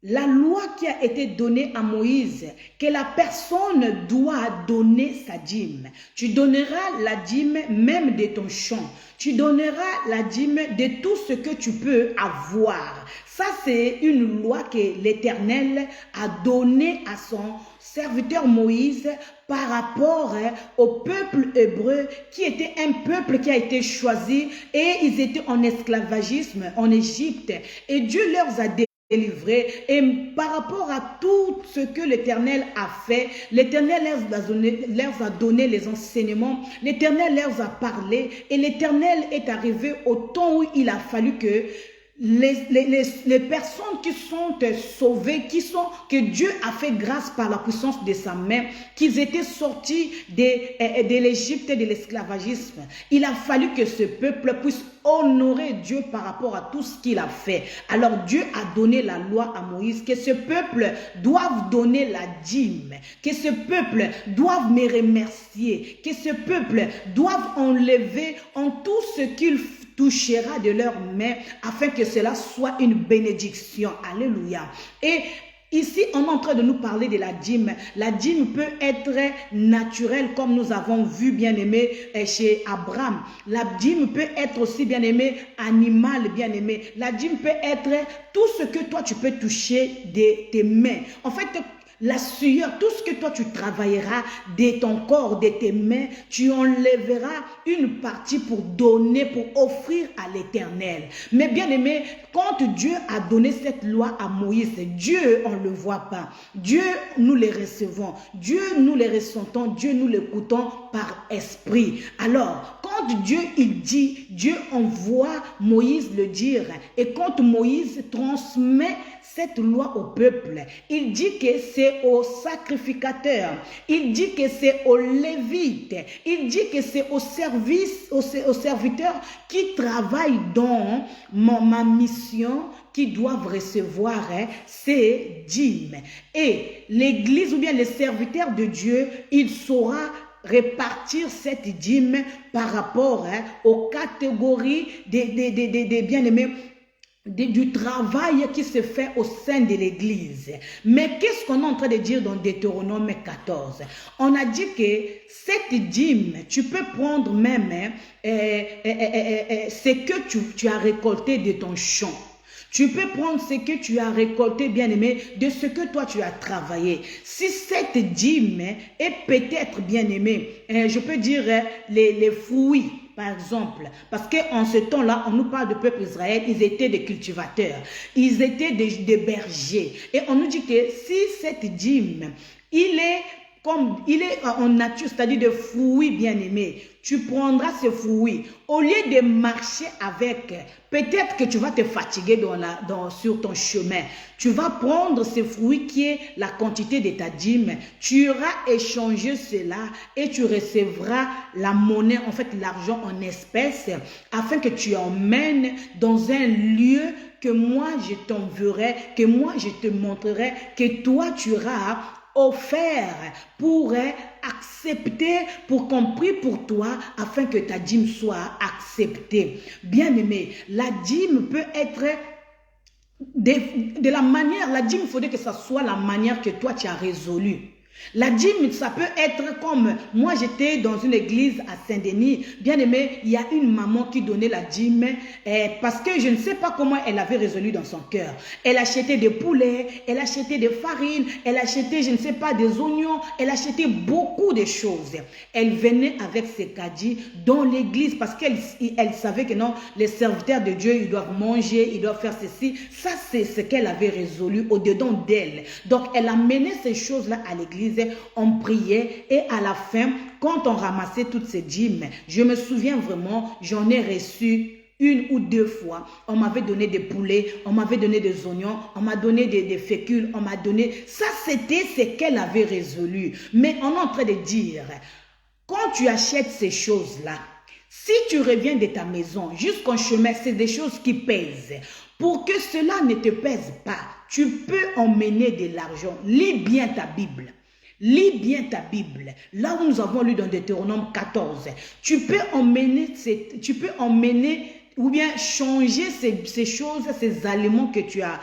la loi qui a été donnée à Moïse, que la personne doit donner sa dîme. Tu donneras la dîme même de ton champ. Tu donneras la dîme de tout ce que tu peux avoir. Ça, c'est une loi que l'Éternel a donnée à son serviteur Moïse par rapport au peuple hébreu qui était un peuple qui a été choisi et ils étaient en esclavagisme en Égypte. Et Dieu leur a délivrés. Et par rapport à tout ce que l'Éternel a fait, l'Éternel leur a donné les enseignements, l'Éternel leur a parlé, et l'Éternel est arrivé au temps où il a fallu que les personnes qui sont sauvées, que Dieu a fait grâce par la puissance de sa main, qu'ils étaient sortis de l'Égypte et de l'esclavagisme. Il a fallu que ce peuple puisse honorer Dieu par rapport à tout ce qu'il a fait. Alors Dieu a donné la loi à Moïse, que ce peuple doive donner la dîme, que ce peuple doive me remercier, que ce peuple doive enlever en tout ce qu'il touchera de leurs mains, afin que cela soit une bénédiction. Alléluia. Et ici, on est en train de nous parler de la dîme. La dîme peut être naturelle, comme nous avons vu, bien aimé, chez Abraham. La dîme peut être aussi, bien aimé, animal, bien aimé. La dîme peut être tout ce que toi, tu peux toucher de tes mains. En fait, la sueur, tout ce que toi tu travailleras de ton corps, de tes mains, tu enlèveras une partie pour donner, pour offrir à l'Éternel. Mais bien aimé, quand Dieu a donné cette loi à Moïse, Dieu, on ne le voit pas. Dieu, nous les recevons. Dieu, nous les ressentons. Dieu, nous l'écoutons par esprit. Alors, quand Dieu, il dit, Dieu envoie Moïse le dire. Et quand Moïse transmet cette loi au peuple, il dit que c'est aux sacrificateurs, il dit que c'est aux lévites, il dit que c'est aux serviteurs qui travaillent dans ma mission, qui doivent recevoir ces dîmes. Et l'église ou bien les serviteurs de Dieu, il saura répartir cette dîme par rapport aux catégories des bien-aimés, du travail qui se fait au sein de l'église. Mais qu'est-ce qu'on est en train de dire dans Deutéronome 14? On a dit que cette dîme, tu peux prendre même ce que tu as récolté de ton champ. Tu peux prendre ce que tu as récolté, bien-aimé, de ce que toi tu as travaillé. Si cette dîme est peut-être, bien-aimé, je peux dire les fruits, par exemple, parce qu'en ce temps-là, on nous parle du peuple Israël, ils étaient des cultivateurs, ils étaient des bergers. Et on nous dit que si cette dîme, il est en nature, c'est-à-dire de fruits bien-aimés, tu prendras ce fruit. Au lieu de marcher avec, peut-être que tu vas te fatiguer sur ton chemin. Tu vas prendre ce fruit qui est la quantité de ta dîme. Tu iras échanger cela et tu recevras la monnaie, en fait l'argent en espèces, afin que tu emmènes dans un lieu que moi je t'enverrai, que moi je te montrerai, que toi tu auras offert pour accepter, pour qu'on prie pour toi, afin que ta dîme soit acceptée. Bien-aimé, la dîme peut être de la manière, la dîme, il faudrait que ça soit la manière que toi tu as résolu. La dîme, ça peut être comme, moi j'étais dans une église à Saint-Denis, bien aimé, il y a une maman qui donnait la dîme parce que je ne sais pas comment elle avait résolu dans son cœur. Elle achetait des poulets, elle achetait des farines, elle achetait, je ne sais pas, des oignons, elle achetait beaucoup de choses. Elle venait avec ses caddies dans l'église parce qu'elle savait que non, les serviteurs de Dieu, ils doivent manger, ils doivent faire ceci. Ça, c'est ce qu'elle avait résolu au-dedans d'elle. Donc, elle amenait ces choses-là à l'église. On priait et à la fin, quand on ramassait toutes ces dîmes, je me souviens vraiment, j'en ai reçu une ou deux fois. On m'avait donné des poulets, on m'avait donné des oignons, on m'a donné des fécules, on m'a donné... Ça, c'était ce qu'elle avait résolu. Mais on est en train de dire, quand tu achètes ces choses-là, si tu reviens de ta maison jusqu'en chemin, c'est des choses qui pèsent. Pour que cela ne te pèse pas, tu peux emmener de l'argent. Lis bien ta Bible. Lis bien ta Bible. Là où nous avons lu dans Deutéronome 14, tu peux emmener ou bien changer ces choses, ces aliments que tu as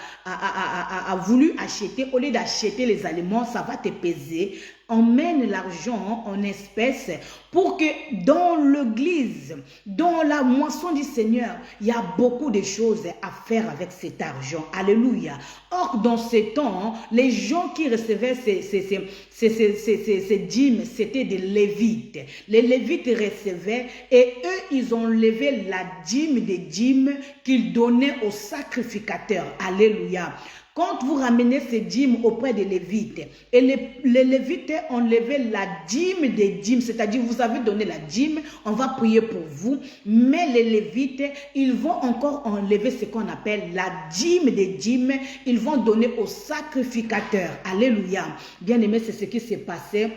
voulu acheter. Au lieu d'acheter les aliments, ça va te peser emmène l'argent en espèces pour que dans l'église, dans la moisson du Seigneur, il y a beaucoup de choses à faire avec cet argent. Alléluia. Or, dans ces temps, les gens qui recevaient ces dîmes, c'était des Lévites. Les Lévites recevaient et eux, ils ont levé la dîme des dîmes qu'ils donnaient aux sacrificateurs. Alléluia. Quand vous ramenez ces dîmes auprès des Lévites, et les Lévites ont levé la dîme des dîmes, c'est-à-dire vous avez donné la dîme, on va prier pour vous, mais les Lévites, ils vont encore enlever ce qu'on appelle la dîme des dîmes, ils vont donner aux sacrificateurs. Alléluia. Bien aimé, c'est ce qui s'est passé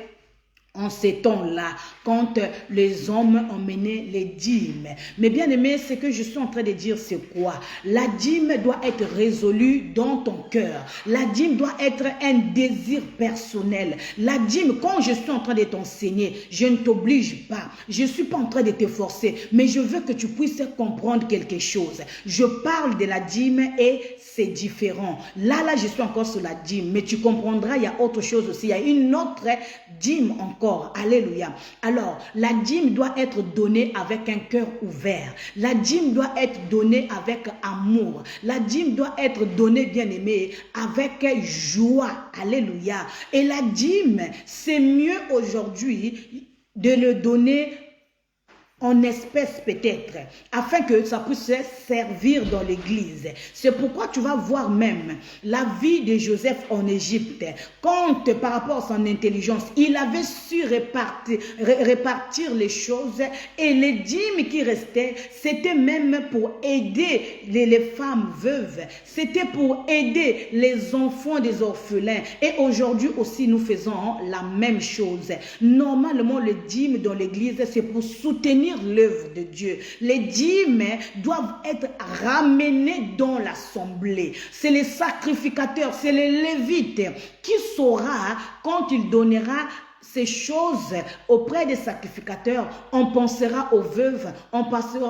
en ces temps-là, quand les hommes ont mené les dîmes. Mais bien aimé, ce que je suis en train de dire, c'est quoi? La dîme doit être résolue dans ton cœur. La dîme doit être un désir personnel. La dîme, quand je suis en train de t'enseigner, je ne t'oblige pas. Je ne suis pas en train de te forcer, mais je veux que tu puisses comprendre quelque chose. Je parle de la dîme et c'est différent. Là, je suis encore sur la dîme, mais tu comprendras, il y a autre chose aussi. Il y a une autre dîme encore. Alléluia. Alors, la dîme doit être donnée avec un cœur ouvert. La dîme doit être donnée avec amour. La dîme doit être donnée, bien aimé, avec joie. Alléluia. Et la dîme, c'est mieux aujourd'hui de le donner en espèces peut-être, afin que ça puisse servir dans l'église. C'est pourquoi tu vas voir même la vie de Joseph en Égypte. Quand par rapport à son intelligence, il avait su répartir les choses et les dîmes qui restaient, c'était même pour aider les femmes veuves. C'était pour aider les enfants des orphelins. Et aujourd'hui aussi, nous faisons la même chose. Normalement, les dîmes dans l'église, c'est pour soutenir l'œuvre de Dieu. Les dîmes doivent être ramenées dans l'assemblée. C'est les sacrificateurs, c'est les Lévites qui saura quand il donnera ces choses auprès des sacrificateurs. On pensera aux veuves, on pensera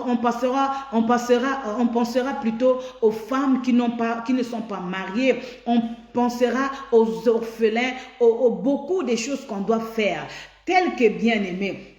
plutôt aux femmes qui ne sont pas mariées, on pensera aux orphelins, aux beaucoup de choses qu'on doit faire, telles que bien aimés.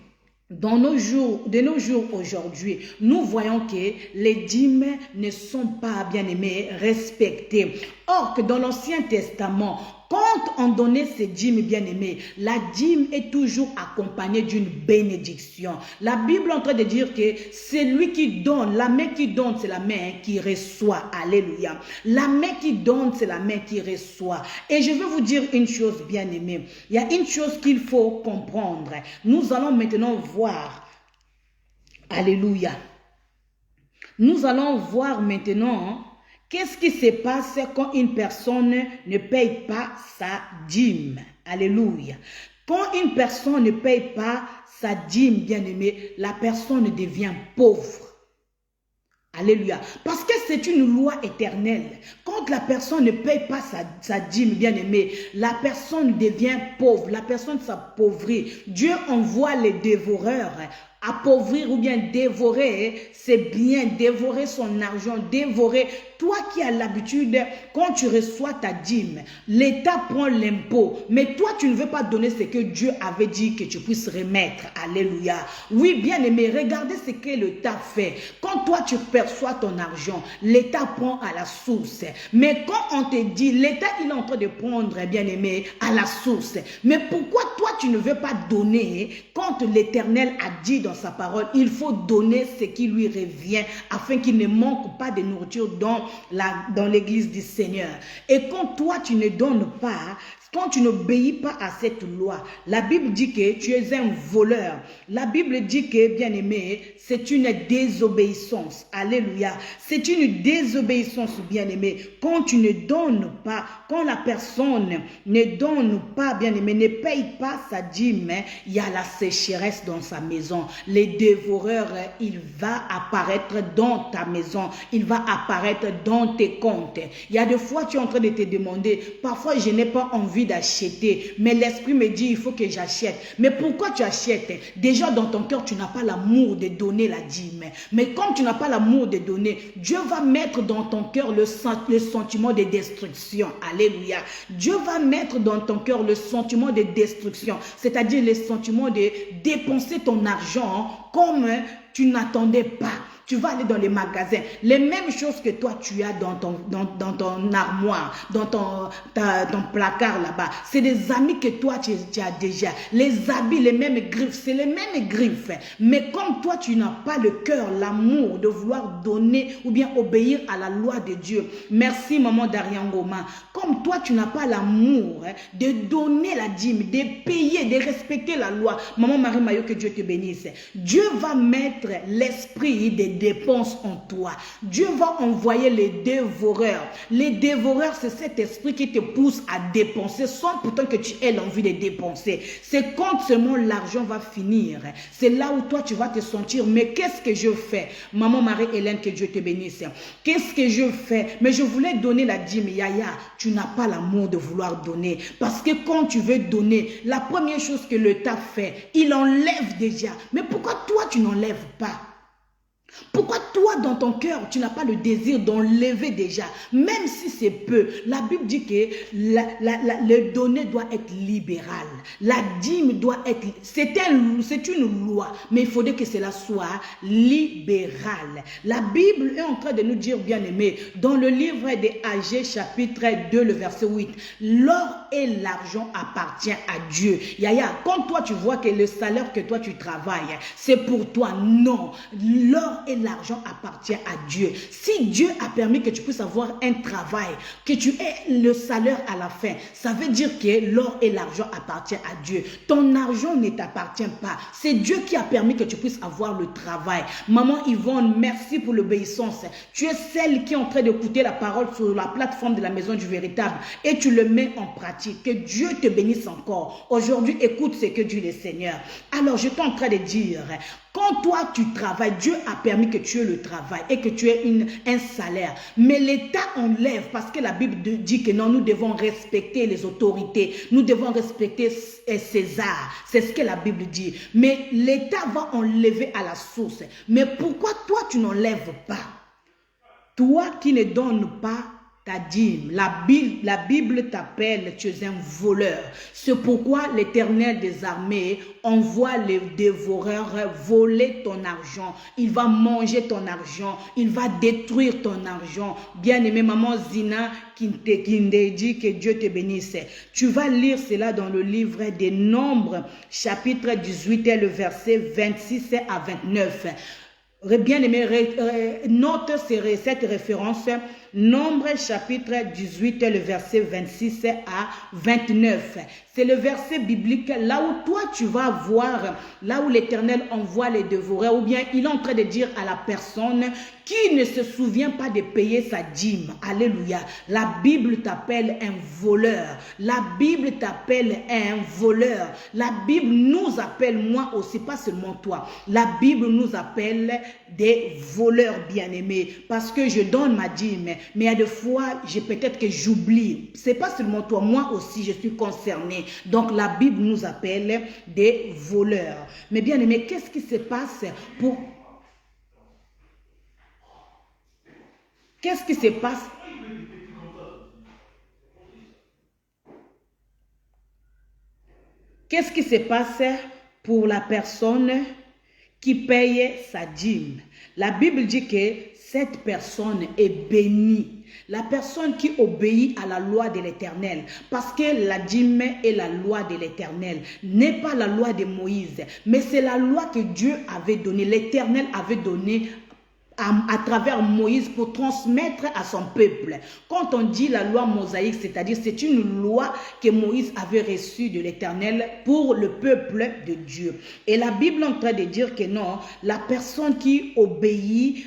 De nos jours aujourd'hui, nous voyons que les dîmes ne sont pas bien aimées, respectées. Or que dans l'Ancien Testament, quand on donnait ces dîmes bien aimées, la dîme est toujours accompagnée d'une bénédiction. La Bible est en train de dire que c'est lui qui donne, la main qui donne, c'est la main qui reçoit. Alléluia. La main qui donne, c'est la main qui reçoit. Et je veux vous dire une chose bien aimée. Il y a une chose qu'il faut comprendre. Nous allons maintenant voir. Alléluia. Nous allons voir maintenant qu'est-ce qui se passe quand une personne ne paye pas sa dîme. Alléluia. Quand une personne ne paye pas sa dîme, bien aimé, la personne devient pauvre. Alléluia. Parce que c'est une loi éternelle. Quand la personne ne paye pas sa dîme, bien aimé, la personne devient pauvre. La personne s'appauvrit. Dieu envoie les dévoreurs appauvrir ou bien dévorer ses biens, dévorer son argent, dévorer. Toi qui as l'habitude, quand tu reçois ta dîme, l'État prend l'impôt, mais toi tu ne veux pas donner ce que Dieu avait dit que tu puisses remettre. Alléluia. Oui, bien aimé, regardez ce que l'État fait. Quand toi tu perçois ton argent, l'État prend à la source. Mais quand on te dit, l'État il est en train de prendre, bien aimé, à la source. Mais pourquoi toi tu ne veux pas donner quand l'Éternel a dit dans sa parole, il faut donner ce qui lui revient afin qu'il ne manque pas de nourriture dans l'église du Seigneur. Et quand toi tu ne donnes pas, quand tu n'obéis pas à cette loi, la Bible dit que tu es un voleur. La Bible dit que, bien aimé, c'est une désobéissance. Alléluia. C'est une désobéissance, bien aimé. Quand tu ne donnes pas, quand la personne ne donne pas, bien aimé, ne paye pas sa dîme, il y a la sécheresse dans sa maison. Les dévoreurs, il va apparaître dans ta maison. Il va apparaître dans tes comptes. Il y a des fois, tu es en train de te demander, parfois je n'ai pas envie envie d'acheter, mais l'esprit me dit, il faut que j'achète. Mais pourquoi tu achètes? Déjà dans ton cœur, tu n'as pas l'amour de donner la dîme. Mais comme tu n'as pas l'amour de donner, Dieu va mettre dans ton cœur le sentiment de destruction. Alléluia. Dieu va mettre dans ton cœur le sentiment de destruction, c'est-à-dire le sentiment de dépenser ton argent comme tu n'attendais pas. Tu vas aller dans les magasins, les mêmes choses que toi tu as dans ton armoire, dans ton placard là-bas. C'est des amis que toi tu as déjà. Les habits, les mêmes griffes, c'est les mêmes griffes. Mais comme toi tu n'as pas le cœur, l'amour de vouloir donner ou bien obéir à la loi de Dieu. Merci maman Dariangoma. Comme toi tu n'as pas l'amour de donner la dîme, de payer, de respecter la loi. Maman Marie Mayo, que Dieu te bénisse. Dieu va mettre l'esprit des dépenses en toi. Dieu va envoyer les dévoreurs. Les dévoreurs, c'est cet esprit qui te pousse à dépenser sans pourtant que tu aies l'envie de dépenser. C'est quand seulement l'argent va finir. C'est là où toi tu vas te sentir, mais qu'est-ce que je fais? Maman Marie-Hélène, que Dieu te bénisse. Qu'est-ce que je fais? Mais je voulais donner la dîme. Yaya, tu n'as pas l'amour de vouloir donner. Parce que quand tu veux donner, la première chose que l'État fait, il enlève déjà. Mais pourquoi toi tu n'enlèves pas? Pourquoi toi, dans ton cœur, tu n'as pas le désir d'enlever déjà, même si c'est peu? La Bible dit que le donner doit être libéral. La dîme doit être... C'est une loi, mais il faudrait que cela soit libéral. La Bible est en train de nous dire, bien aimé, dans le livre des Agés, chapitre 2, le verset 8, l'or et l'argent appartiennent à Dieu. Yaya, quand toi tu vois que le salaire que toi tu travailles, c'est pour toi, non. L'or et l'argent appartient à Dieu. Si Dieu a permis que tu puisses avoir un travail, que tu aies le salaire à la fin, ça veut dire que l'or et l'argent appartiennent à Dieu. Ton argent ne t'appartient pas. C'est Dieu qui a permis que tu puisses avoir le travail. Maman Yvonne, merci pour l'obéissance. Tu es celle qui est en train d'écouter la parole sur la plateforme de la Maison du Véritable et tu le mets en pratique. Que Dieu te bénisse encore. Aujourd'hui, écoute ce que dit le Seigneur. Alors, je suis en train de dire... Quand toi tu travailles, Dieu a permis que tu aies le travail et que tu aies un salaire. Mais l'État enlève parce que la Bible dit que non, nous devons respecter les autorités. Nous devons respecter César. C'est ce que la Bible dit. Mais l'État va enlever à la source. Mais pourquoi toi tu n'enlèves pas? Toi qui ne donnes pas ta dîme. La Bible t'appelle, tu es un voleur. C'est pourquoi l'Éternel des armées envoie les dévoreurs voler ton argent. Il va manger ton argent. Il va détruire ton argent. Bien-aimée maman Zina, qui dit que Dieu te bénisse. Tu vas lire cela dans le livre des Nombres, chapitre 18, le verset 26 à 29. Bien-aimé, note cette référence. Nombre chapitre 18, le verset 26 à 29. C'est le verset biblique là où toi tu vas voir, là où l'Éternel envoie les dévoreurs, ou bien il est en train de dire à la personne qui ne se souvient pas de payer sa dîme. Alléluia. La Bible t'appelle un voleur. La Bible t'appelle un voleur. La Bible nous appelle, moi aussi, pas seulement toi. La Bible nous appelle des voleurs bien-aimés parce que je donne ma dîme. Mais il y a des fois, peut-être que j'oublie. C'est pas seulement toi, moi aussi, je suis concerné. Donc la Bible nous appelle des voleurs. Mais bien aimé, qu'est-ce qui se passe pour... Qu'est-ce qui se passe? Qu'est-ce qui se passe pour la personne qui paye sa dîme? La Bible dit que cette personne est bénie. La personne qui obéit à la loi de l'Éternel. Parce que la dîme est la loi de l'Éternel. N'est pas la loi de Moïse. Mais c'est la loi que Dieu avait donnée. L'Éternel avait donnée à travers Moïse pour transmettre à son peuple. Quand on dit la loi mosaïque, c'est-à-dire c'est une loi que Moïse avait reçue de l'Éternel pour le peuple de Dieu. Et la Bible est en train de dire que non, la personne qui obéit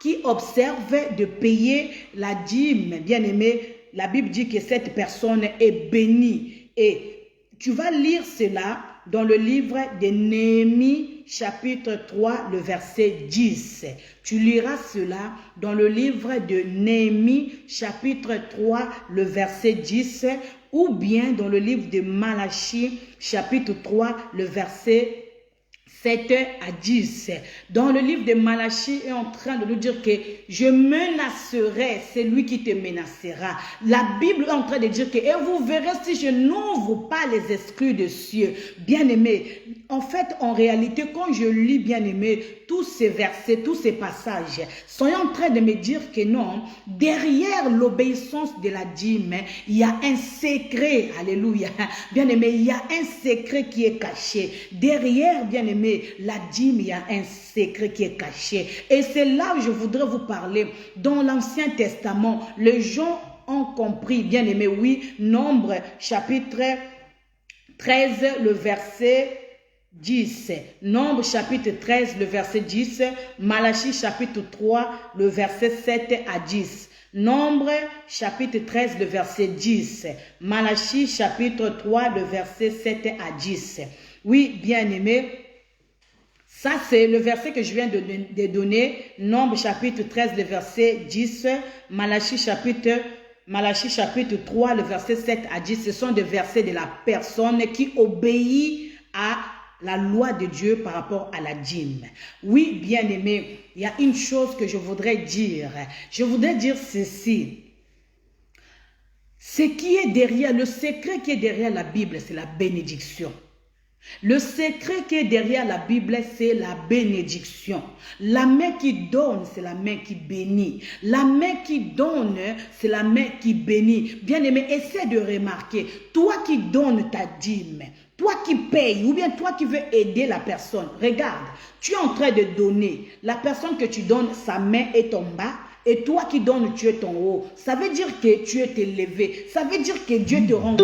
qui observe de payer la dîme, bien aimé, la Bible dit que cette personne est bénie. Et tu vas lire cela dans le livre de Néhémie, chapitre 3, le verset 10. Tu liras cela dans le livre de Néhémie, chapitre 3, le verset 10. ou bien dans le livre de Malachie, chapitre 3, le verset 7 à 10. Dans le livre de Malachie est en train de nous dire que je menacerai celui qui te menacera. La Bible est en train de dire que et vous verrez si je n'ouvre pas les esprits des cieux. Bien-aimé, en fait, en réalité, quand je lis, bien-aimé, tous ces versets, tous ces passages, sont en train de me dire que non, derrière l'obéissance de la dîme, il y a un secret. Alléluia. Bien-aimé, il y a un secret qui est caché. Derrière, bien-aimé, la dîme, il y a un secret qui est caché. Et c'est là où je voudrais vous parler. Dans l'Ancien Testament, les gens ont compris, bien-aimé, oui, Nombre, chapitre 13, le verset 10. Nombre chapitre 13, le verset 10. Malachie chapitre 3, le verset 7 à 10. Nombre chapitre 13, le verset 10. Malachie chapitre 3, le verset 7 à 10. Oui, bien-aimé, ça c'est le verset que je viens de donner. Nombre chapitre 13, le verset 10. Malachie chapitre 3, le verset 7 à 10. Ce sont des versets de la personne qui obéit à la loi de Dieu par rapport à la dîme. Oui, bien-aimé, il y a une chose que je voudrais dire. Je voudrais dire ceci. Ce qui est derrière, le secret qui est derrière la Bible, c'est la bénédiction. Le secret qui est derrière la Bible, c'est la bénédiction. La main qui donne, c'est la main qui bénit. La main qui donne, c'est la main qui bénit. Bien-aimé, essaie de remarquer, toi qui donnes ta dîme, toi qui payes, ou bien toi qui veux aider la personne, regarde, tu es en train de donner. La personne que tu donnes, sa main est en bas. Et toi qui donnes, tu es en haut. Ça veut dire que tu es élevé. Ça veut dire que Dieu te rend.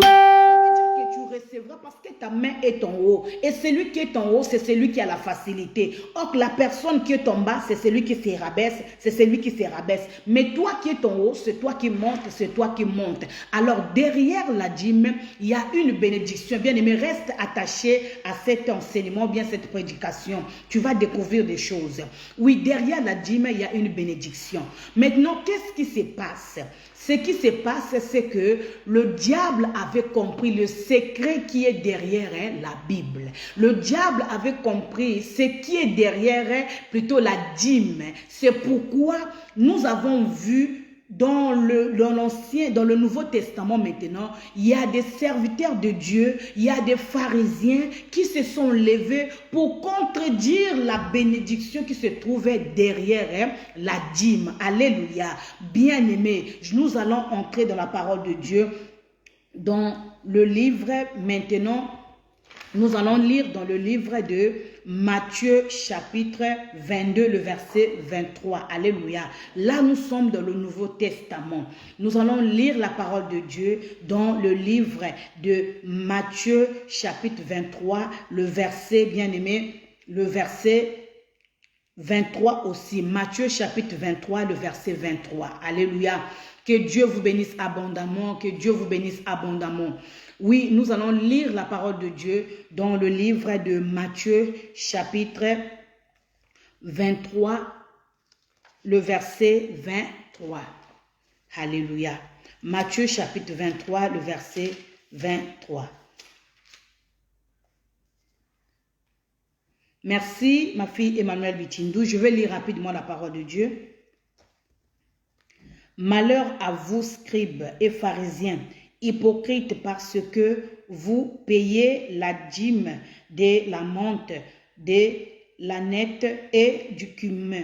Tu recevras parce que ta main est en haut. Et celui qui est en haut, c'est celui qui a la facilité. Or, la personne qui est en bas, c'est celui qui se rabaisse. C'est celui qui se rabaisse. Mais toi qui es en haut, c'est toi qui montes, c'est toi qui montes. Alors, derrière la dîme, il y a une bénédiction. Bien aimé, reste attaché à cet enseignement, bien cette prédication. Tu vas découvrir des choses. Oui, derrière la dîme, il y a une bénédiction. Maintenant, qu'est-ce qui se passe? Ce qui se passe, c'est que le diable avait compris le secret qui est derrière la Bible. Le diable avait compris ce qui est derrière plutôt la dîme. C'est pourquoi nous avons vu dans le Nouveau Testament maintenant, il y a des serviteurs de Dieu, il y a des pharisiens qui se sont levés pour contredire la bénédiction qui se trouvait derrière la dîme. Alléluia. Bien-aimés, nous allons entrer dans la parole de Dieu, dans le livre maintenant. Nous allons lire dans le livre de Matthieu chapitre 22, le verset 23. Alléluia. Là, nous sommes dans le Nouveau Testament. Nous allons lire la parole de Dieu dans le livre de Matthieu chapitre 23, le verset, bien-aimé, le verset 23 aussi. Matthieu chapitre 23, le verset 23. Alléluia. Que Dieu vous bénisse abondamment, que Dieu vous bénisse abondamment. Oui, nous allons lire la parole de Dieu dans le livre de Matthieu, chapitre 23, le verset 23. Alléluia. Matthieu, chapitre 23, le verset 23. Merci, ma fille Emmanuel Bitindou. Je vais lire rapidement la parole de Dieu. Malheur à vous, scribes et pharisiens, hypocrites, parce que vous payez la dîme de la menthe, de l'ânette et du cumin,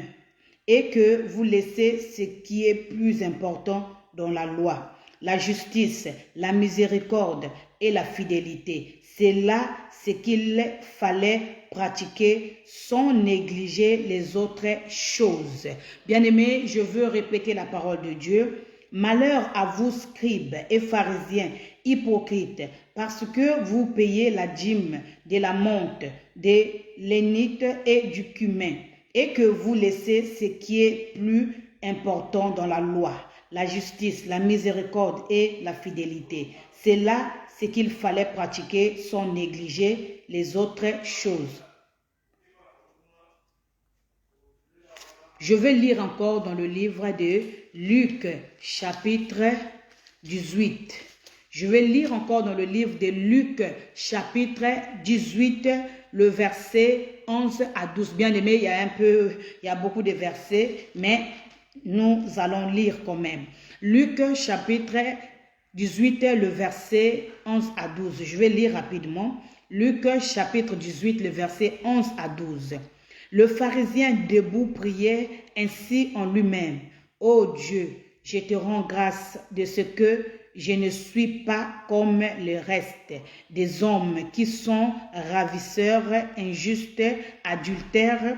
et que vous laissez ce qui est plus important dans la loi, la justice, la miséricorde et la fidélité. C'est là ce qu'il fallait pratiquer sans négliger les autres choses. Bien-aimés, je veux répéter la parole de Dieu. Malheur à vous, scribes et pharisiens, hypocrites, parce que vous payez la dîme de la menthe, de l'ânette et du cumin, et que vous laissez ce qui est plus important dans la loi, la justice, la miséricorde et la fidélité. C'est là ce qu'il fallait pratiquer sans négliger les autres choses. Je vais lire encore dans le livre de Luc, chapitre 18. Je vais lire encore dans le livre de Luc, chapitre 18, le verset 11 à 12. Bien aimé, il y a beaucoup de versets, mais nous allons lire quand même. Luc, chapitre 18, le verset 11 à 12. Je vais lire rapidement. Luc, chapitre 18, le verset 11 à 12. Le pharisien debout priait ainsi en lui-même. Ô Dieu, je te rends grâce de ce que je ne suis pas comme le reste des hommes qui sont ravisseurs, injustes, adultères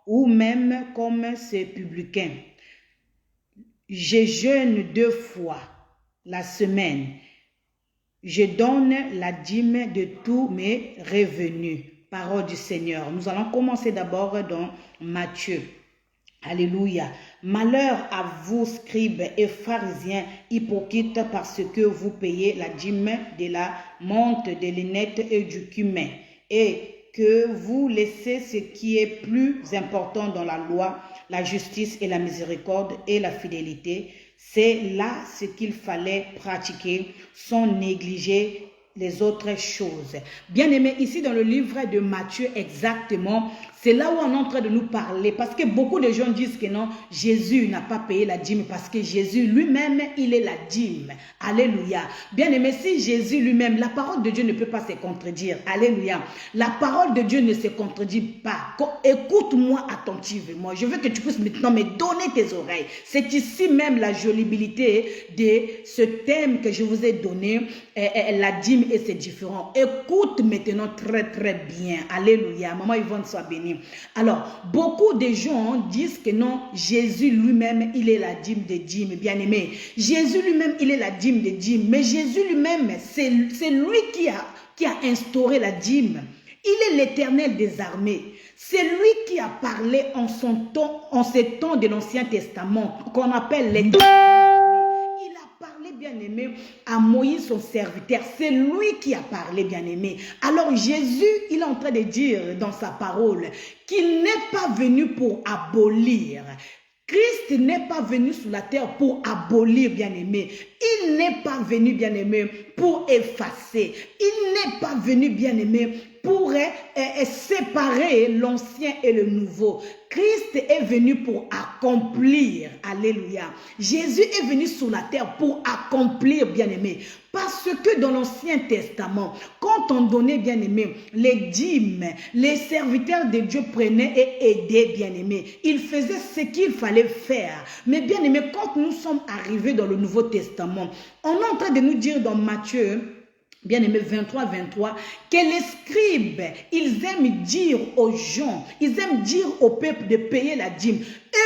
ou même comme ces publicains. Je jeûne 2 fois la semaine. Je donne la dîme de tous mes revenus. Parole du Seigneur. Nous allons commencer d'abord dans Matthieu. Alléluia. Malheur à vous, scribes et pharisiens, hypocrites, parce que vous payez la dîme de la menthe, de l'aînette et du cumin, et que vous laissez ce qui est plus important dans la loi, la justice et la miséricorde et la fidélité. C'est là ce qu'il fallait pratiquer sans négliger les autres choses. Bien aimé, ici dans le livre de Matthieu, exactement, c'est là où on est en train de nous parler, parce que beaucoup de gens disent que non, Jésus n'a pas payé la dîme, parce que Jésus lui-même, il est la dîme. Alléluia. Bien aimé, si Jésus lui-même, la parole de Dieu ne peut pas se contredire. Alléluia. La parole de Dieu ne se contredit pas. Écoute-moi attentivement. Je veux que tu puisses maintenant me donner tes oreilles. C'est ici même la jolibilité de ce thème que je vous ai donné, la dîme et c'est différent. Écoute maintenant très très bien. Alléluia. Maman Yvonne soit bénie. Alors, beaucoup de gens disent que non, Jésus lui-même, il est la dîme des dîmes, bien aimé. Jésus lui-même, il est la dîme des dîmes. Mais Jésus lui-même, c'est lui qui a instauré la dîme. Il est l'Éternel des armées. C'est lui qui a parlé en ces temps de l'Ancien Testament, qu'on appelle les bien-aimé, à Moïse son serviteur. C'est lui qui a parlé, bien-aimé. Alors Jésus, il est en train de dire dans sa parole qu'il n'est pas venu pour abolir. Christ n'est pas venu sur la terre pour abolir, bien-aimé. Il n'est pas venu, bien-aimé, pour effacer. Il n'est pas venu, bien-aimé, pour séparer l'ancien et le nouveau. Christ est venu pour accomplir. Alléluia. Jésus est venu sur la terre pour accomplir, bien-aimé. Parce que dans l'Ancien Testament, quand on donnait, bien-aimé, les dîmes, les serviteurs de Dieu prenaient et aidaient, bien-aimé. Ils faisaient ce qu'il fallait faire. Mais bien-aimé, quand nous sommes arrivés dans le Nouveau Testament, on est en train de nous dire dans Matthieu, bien-aimé 23, que les scribes, ils aiment dire aux gens, ils aiment dire au peuple de payer la dîme.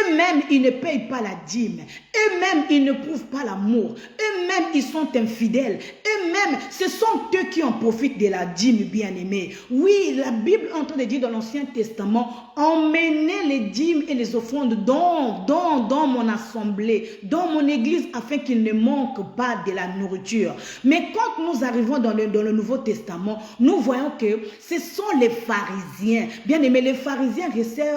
Eux-mêmes, ils ne payent pas la dîme. Eux-mêmes, ils ne prouvent pas l'amour. Eux-mêmes, ils sont infidèles. Eux-mêmes, ce sont eux qui en profitent de la dîme, bien-aimés. Oui, la Bible est en train de dire dans l'Ancien Testament, emmenez les dîmes et les offrandes dans mon assemblée, dans mon église, afin qu'il ne manque pas de la nourriture. Mais quand nous arrivons dans le Nouveau Testament, nous voyons que ce sont les pharisiens. Bien-aimés, les pharisiens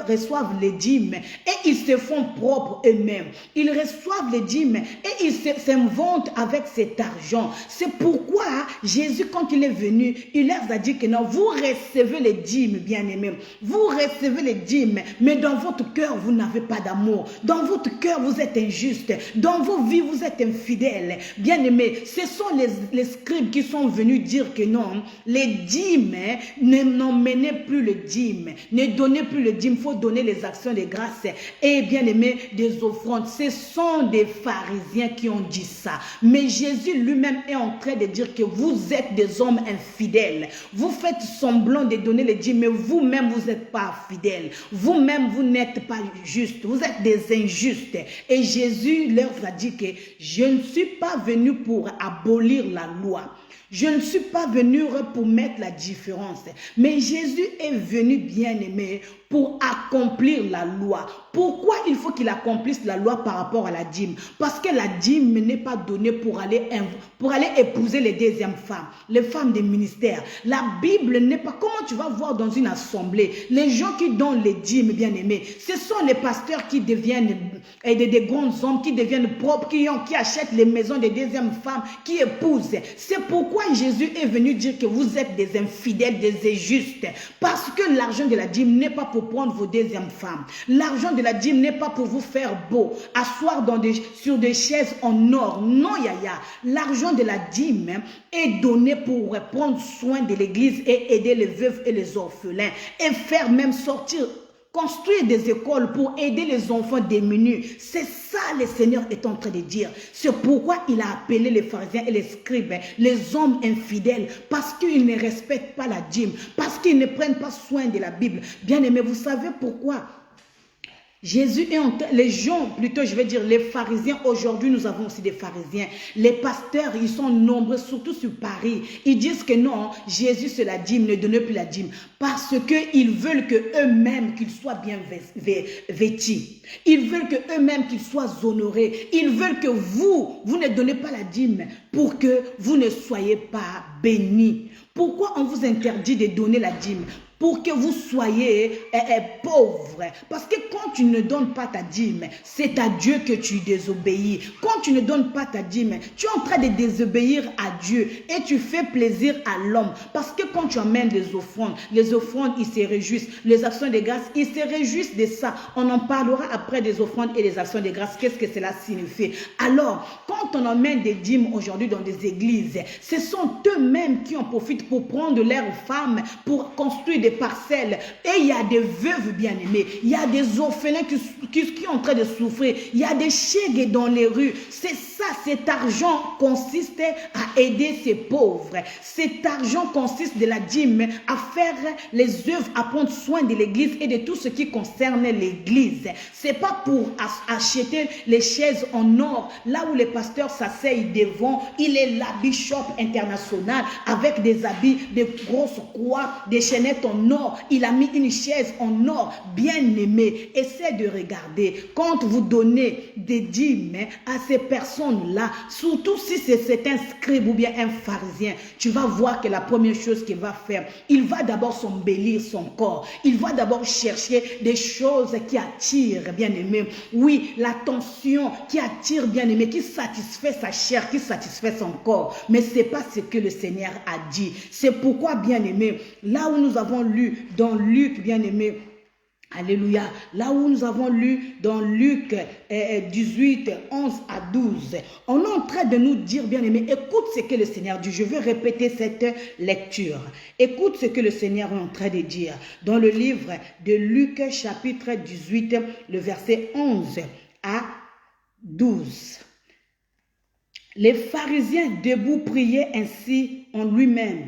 reçoivent les dîmes et ils se font propres eux-mêmes. Ils reçoivent les dîmes et ils s'inventent avec cet argent. C'est pourquoi Jésus, quand il est venu, il leur a dit que non, vous recevez les dîmes, bien-aimés. Vous recevez les dîmes, mais dans votre cœur, vous n'avez pas d'amour. Dans votre cœur, vous êtes injuste. Dans vos vies, vous êtes infidèles. Bien-aimés, ce sont les scribes qui sont venus dire que non, les dîmes, n'emmenez plus le dîme. Ne donnez plus le dîme, il faut donner les actions de grâce. Et bien-aimés, des offrandes. Ce sont des pharisiens qui ont dit ça. Mais Jésus lui-même est en train de dire que vous êtes des hommes infidèles. Vous faites semblant de donner les dîmes, mais vous-même, vous n'êtes pas fidèles. Vous-même, vous n'êtes pas justes. Vous êtes des injustes. Et Jésus leur a dit que je ne suis pas venu pour abolir la loi. Je ne suis pas venu pour mettre la différence. Mais Jésus est venu, bien-aimé, pour accomplir la loi. Pourquoi il faut qu'il accomplisse la loi par rapport à la dîme? Parce que la dîme n'est pas donnée pour aller pour aller épouser les deuxièmes femmes, les femmes des ministères. La Bible n'est pas... Comment tu vas voir dans une assemblée, les gens qui donnent les dîmes, bien-aimés, ce sont les pasteurs qui deviennent des grands hommes, qui deviennent propres, qui achètent les maisons des deuxièmes femmes, qui épousent. C'est pourquoi Jésus est venu dire que vous êtes des infidèles, des injustes. Parce que l'argent de la dîme n'est pas pour prendre vos deuxièmes femmes. L'argent de la dîme n'est pas pour vous faire beau, asseoir sur des chaises en or. Non, yaya. L'argent de la dîme est donné pour prendre soin de l'église et aider les veuves et les orphelins. Et faire même sortir, construire des écoles pour aider les enfants démunis. C'est ça le Seigneur est en train de dire. C'est pourquoi il a appelé les pharisiens et les scribes, les hommes infidèles, parce qu'ils ne respectent pas la dîme, parce qu'ils ne prennent pas soin de la Bible. Bien aimé, vous savez pourquoi? Jésus est les gens, plutôt je vais dire les pharisiens, aujourd'hui nous avons aussi des pharisiens. Les pasteurs, ils sont nombreux, surtout sur Paris. Ils disent que non, Jésus c'est la dîme, ne donnez plus la dîme. Parce qu'ils veulent qu'eux-mêmes qu'ils soient bien vêtus. Ils veulent qu'eux-mêmes qu'ils soient honorés. Ils veulent que vous ne donnez pas la dîme pour que vous ne soyez pas bénis. Pourquoi on vous interdit de donner la dîme? Pour que vous soyez pauvres. Parce que quand tu ne donnes pas ta dîme, c'est à Dieu que tu désobéis. Quand tu ne donnes pas ta dîme, tu es en train de désobéir à Dieu et tu fais plaisir à l'homme. Parce que quand tu amènes les offrandes, ils se réjouissent. Les actions de grâce, ils se réjouissent de ça. On en parlera après des offrandes et des actions de grâce. Qu'est-ce que cela signifie? Alors, quand on amène des dîmes aujourd'hui dans des églises, ce sont eux-mêmes qui en profitent pour prendre leurs femmes, pour construire des parcelles. Et il y a des veuves bien-aimées, il y a des orphelins qui sont en train de souffrir, il y a des chèques dans les rues. C'est ça, cet argent consiste à aider ces pauvres. Cet argent consiste de la dîme à faire les œuvres, à prendre soin de l'église et de tout ce qui concerne l'église. C'est pas pour acheter les chaises en or, là où les pasteurs s'asseyent devant. Il est la bishop international avec des habits, des grosses croix, des chaînettes en or. Il a mis une chaise en or. Bien aimé, essaie de regarder. Quand vous donnez des dîmes à ces personnes-là, surtout si c'est un scribe ou bien un pharisien, tu vas voir que la première chose qu'il va faire, il va d'abord s'embellir son corps. Il va d'abord chercher des choses qui attirent, bien aimé. Oui, l'attention qui attire, bien aimé, qui satisfait sa chair, qui satisfait son corps. Mais ce n'est pas ce que le Seigneur a dit. C'est pourquoi, bien aimé, là où nous avons lu dans Luc, bien aimé, alléluia, là où nous avons lu dans Luc 18, 11 à 12, on est en train de nous dire, bien aimé, écoute ce que le Seigneur dit. Je vais répéter cette lecture. Écoute ce que le Seigneur est en train de dire dans le livre de Luc chapitre 18, le verset 11 à 12. Les pharisiens debout priaient ainsi en lui-même.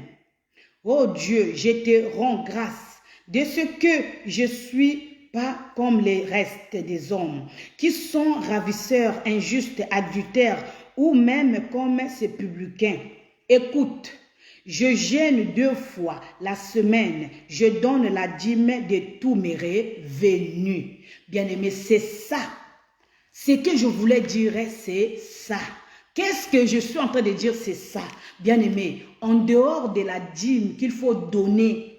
Oh Dieu, je te rends grâce de ce que je suis pas comme les restes des hommes, qui sont ravisseurs, injustes, adultères, ou même comme ces publicains. Écoute, je jeûne 2 fois la semaine, je donne la dîme de tous mes revenus. Bien-aimé, c'est ça. Ce que je voulais dire, c'est ça. Qu'est-ce que je suis en train de dire? C'est ça. Bien-aimé, en dehors de la dîme qu'il faut donner,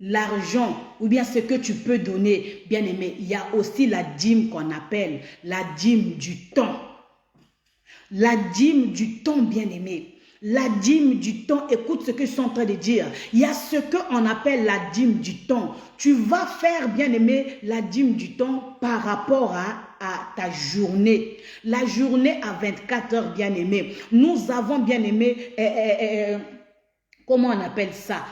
l'argent ou bien ce que tu peux donner, bien aimé, il y a aussi la dîme qu'on appelle la dîme du temps. La dîme du temps, bien aimé. La dîme du temps, écoute ce que je suis en train de dire. Il y a ce qu'on appelle la dîme du temps. Tu vas faire, bien aimé, la dîme du temps par rapport à ta journée. La journée à 24 heures, bien aimé. Nous avons, bien aimé, comment on appelle ça?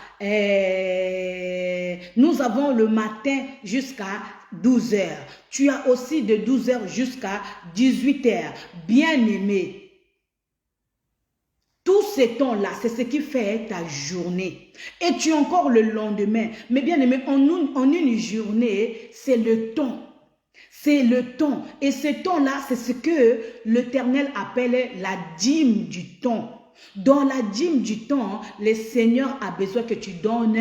Nous avons le matin jusqu'à 12 heures. Tu as aussi de 12 heures jusqu'à 18 heures. Bien aimé. Tous ces temps-là, c'est ce qui fait ta journée. Et tu as encore le lendemain. Mais bien aimé, en une journée, c'est le temps. C'est le temps. Et ce temps-là, c'est ce que l'Éternel appelle la dîme du temps. Dans la dîme du temps, le Seigneur a besoin que tu donnes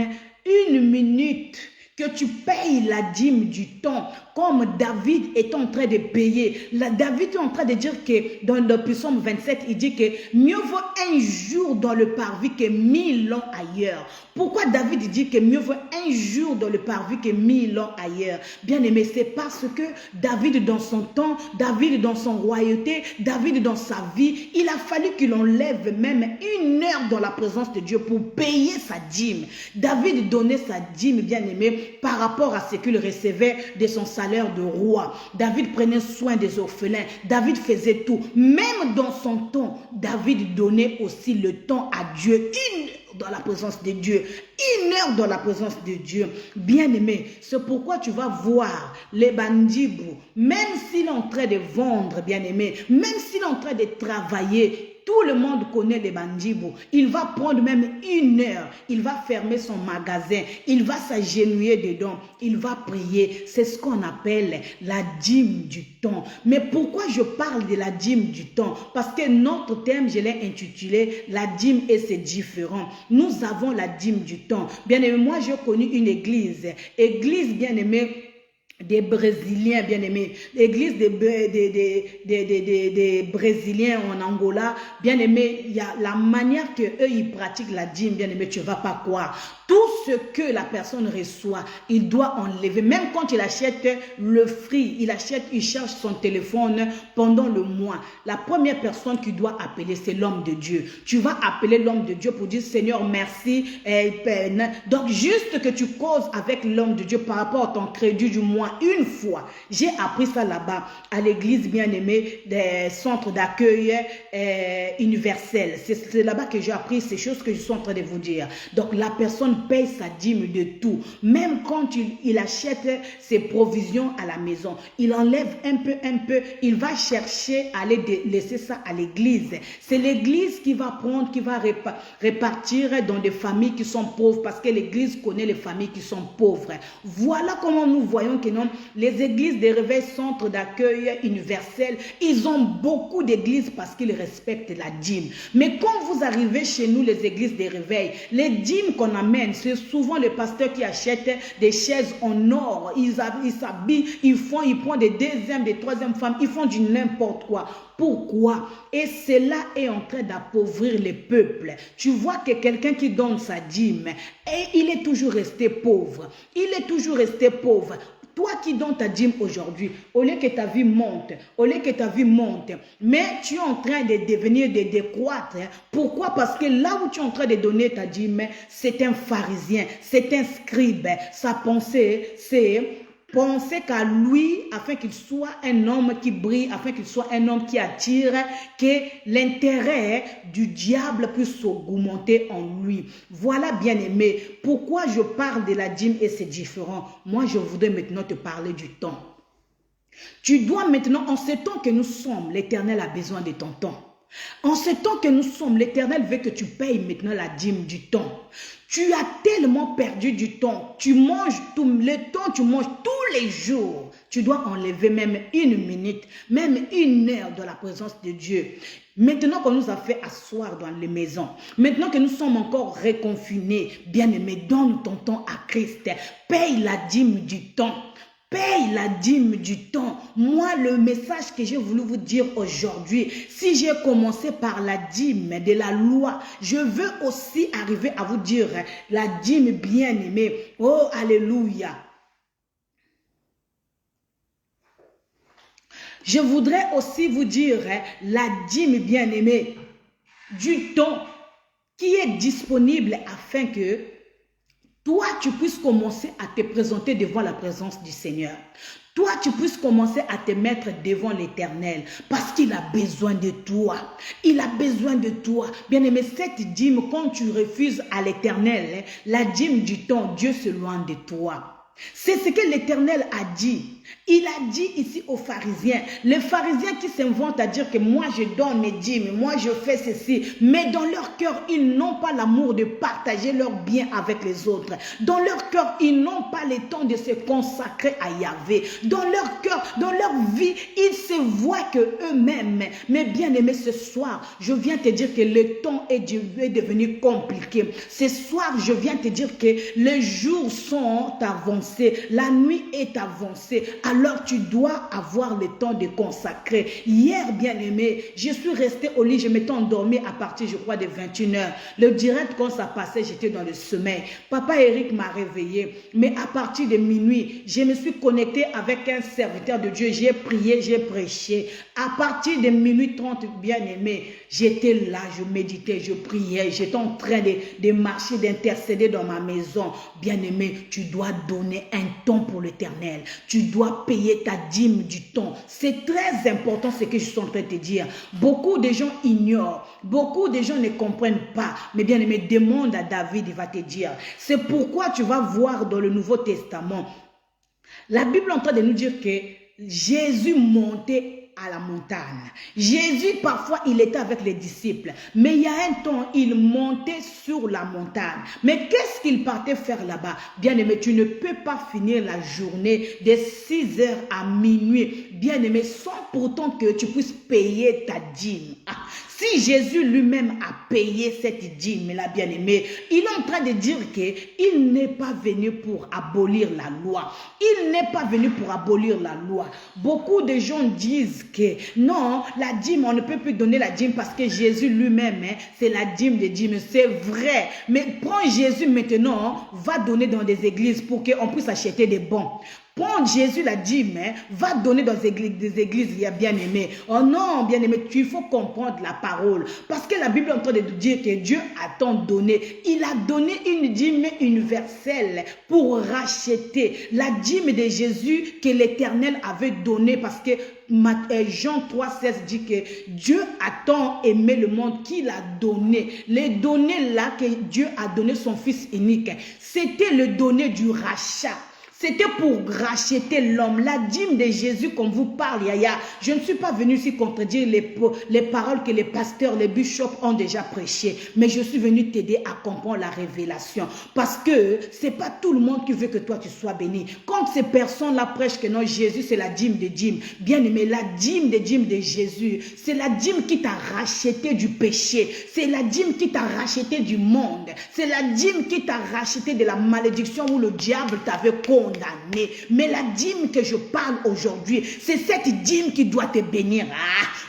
1 minute. que tu payes la dîme du temps, comme David est en train de payer. David est en train de dire que dans le psaume 27, il dit que mieux vaut un jour dans le parvis que 1000 ans ailleurs. Pourquoi David dit que mieux vaut un jour dans le parvis que 1000 ans ailleurs? Bien aimé, c'est parce que David dans son temps, David dans son royauté, David dans sa vie, il a fallu qu'il enlève même 1 heure dans la présence de Dieu pour payer sa dîme. David donnait sa dîme, bien aimé, par rapport à ce qu'il recevait de son salaire de roi. David prenait soin des orphelins. David faisait tout. Même dans son temps, David donnait aussi le temps à Dieu. 1 heure dans la présence de Dieu. 1 heure dans la présence de Dieu. Bien aimé, c'est pourquoi tu vas voir les bandibous, même s'il est en train de vendre, bien aimé, même s'il est en train de travailler, tout le monde connaît les bandibous. Il va prendre même 1 heure. Il va fermer son magasin. Il va s'agenouiller dedans. Il va prier. C'est ce qu'on appelle la dîme du temps. Mais pourquoi je parle de la dîme du temps? Parce que notre thème, je l'ai intitulé la dîme et c'est différent. Nous avons la dîme du temps. Bien aimé, moi j'ai connu une église. Église bien aimée, des Brésiliens, bien aimés, l'église des Brésiliens en Angola, bien aimé, il y a la manière que eux ils pratiquent la dîme, bien aimé, tu ne vas pas croire. Tout ce que la personne reçoit, il doit enlever. Même quand il achète le fruit, il cherche son téléphone pendant le mois. La première personne qui doit appeler, c'est l'homme de Dieu. Tu vas appeler l'homme de Dieu pour dire, Seigneur, merci. Donc, juste que tu causes avec l'homme de Dieu par rapport à ton crédit du mois, 1 fois. J'ai appris ça là-bas, à l'église bien-aimée des centres d'accueil universel. C'est là-bas que j'ai appris ces choses que je suis en train de vous dire. Donc, la personne paye sa dîme de tout. Même quand il achète ses provisions à la maison, il enlève un peu, il va chercher à aller laisser ça à l'église. C'est l'église qui va prendre, qui va répartir dans des familles qui sont pauvres, parce que l'église connaît les familles qui sont pauvres. Voilà comment nous voyons que non, les églises des réveils, centres d'accueil universel, ils ont beaucoup d'églises parce qu'ils respectent la dîme. Mais quand vous arrivez chez nous, les églises des réveils, les dîmes qu'on amène, c'est souvent les pasteurs qui achètent des chaises en or. Ils s'habillent, ils prennent des 2e, des 3e femmes, ils font du n'importe quoi. Pourquoi? Et cela est en train d'appauvrir les peuples. Tu vois que quelqu'un qui donne sa dîme, et il est toujours resté pauvre. Il est toujours resté pauvre. Toi qui donnes ta dîme aujourd'hui, au lieu que ta vie monte, mais tu es en train de devenir, de décroître. Pourquoi? Parce que là où tu es en train de donner ta dîme, c'est un pharisien, c'est un scribe. Sa pensée, c'est penser qu'à lui, afin qu'il soit un homme qui brille, afin qu'il soit un homme qui attire, que l'intérêt du diable puisse augmenter en lui. Voilà, bien aimé, pourquoi je parle de la dîme et c'est différent. Moi, je voudrais maintenant te parler du temps. Tu dois maintenant, en ce temps que nous sommes, l'Éternel a besoin de ton temps. En ce temps que nous sommes, l'Éternel veut que tu payes maintenant la dîme du temps. Tu as tellement perdu du temps. Tu manges tout le temps, tu manges tous les jours. Tu dois enlever même 1 minute, même 1 heure de la présence de Dieu. Maintenant qu'on nous a fait asseoir dans les maisons, maintenant que nous sommes encore reconfinés, bien-aimés, donne ton temps à Christ. Paye la dîme du temps. Paye la dîme du temps. Moi, le message que j'ai voulu vous dire aujourd'hui, si j'ai commencé par la dîme de la loi, je veux aussi arriver à vous dire la dîme bien-aimée. Oh, alléluia. Je voudrais aussi vous dire la dîme bien-aimée du temps qui est disponible afin que toi, tu puisses commencer à te présenter devant la présence du Seigneur. Toi, tu puisses commencer à te mettre devant l'Éternel parce qu'il a besoin de toi. Il a besoin de toi. Bien-aimé, cette dîme, quand tu refuses à l'Éternel, la dîme du temps, Dieu s'éloigne de toi. C'est ce que l'Éternel a dit. Il a dit ici aux pharisiens, les pharisiens qui s'inventent à dire que moi je donne mes dîmes, moi je fais ceci, mais dans leur cœur, ils n'ont pas l'amour de partager leurs biens avec les autres. Dans leur cœur, ils n'ont pas le temps de se consacrer à Yahvé. Dans leur cœur, dans leur vie, ils se voient que eux-mêmes. Mais bien aimé, ce soir, je viens te dire que le temps est devenu compliqué. Ce soir, je viens te dire que les jours sont avancés, la nuit est avancée. Alors tu dois avoir le temps de consacrer. Hier, bien aimé, je suis restée au lit, je m'étais endormie à partir, je crois, de 21h. Le direct, quand ça passait, j'étais dans le sommeil. Papa Eric m'a réveillée, mais à partir de minuit, je me suis connectée avec un serviteur de Dieu. J'ai prié, j'ai prêché. À partir de minuit 30, bien aimé, j'étais là, je méditais, je priais, j'étais en train de marcher, d'intercéder dans ma maison. Bien aimé, tu dois donner un temps pour l'Éternel. Tu dois payer ta dîme du temps. C'est très important ce que je suis en train de te dire. Beaucoup de gens ignorent, beaucoup de gens ne comprennent pas. Mais bien aimé, demande à David, il va te dire. C'est pourquoi tu vas voir dans le Nouveau Testament, la Bible est en train de nous dire que Jésus montait à la montagne. Jésus, parfois, il était avec les disciples. Mais il y a un temps, il montait sur la montagne. Mais qu'est-ce qu'il partait faire là-bas? Bien aimé, tu ne peux pas finir la journée de 6h à minuit, bien aimé, sans pourtant que tu puisses payer ta dîme. Si Jésus lui-même a payé cette dîme-là, bien aimé, il est en train de dire qu'il n'est pas venu pour abolir la loi. Il n'est pas venu pour abolir la loi. Beaucoup de gens disent que non, la dîme, on ne peut plus donner la dîme parce que Jésus lui-même, c'est la dîme des dîmes. C'est vrai. Mais prends Jésus maintenant, va donner dans des églises pour qu'on puisse acheter des bons. Prends Jésus la dîme, va donner dans des églises, il y a bien aimé. Oh non, bien aimé, il faut comprendre la parole. Parce que la Bible est en train de dire que Dieu a tant donné. Il a donné une dîme universelle pour racheter la dîme de Jésus que l'Éternel avait donnée. Parce que Jean 3,16 dit que Dieu a tant aimé le monde qu'il a donné. Les données là que Dieu a donné son Fils unique, c'était le donné du rachat. C'était pour racheter l'homme. La dîme de Jésus, qu'on vous parle, Yaya. Je ne suis pas venu ici contredire les paroles que les pasteurs, les bishops ont déjà prêchées. Mais je suis venu t'aider à comprendre la révélation. Parce que ce n'est pas tout le monde qui veut que toi tu sois béni. Quand ces personnes-là prêchent que non, Jésus c'est la dîme des dîmes. Bien aimé, la dîme de Jésus, c'est la dîme qui t'a racheté du péché. C'est la dîme qui t'a racheté du monde. C'est la dîme qui t'a racheté de la malédiction où le diable t'avait condamné. Mais la dîme que je parle aujourd'hui, c'est cette dîme qui doit te bénir.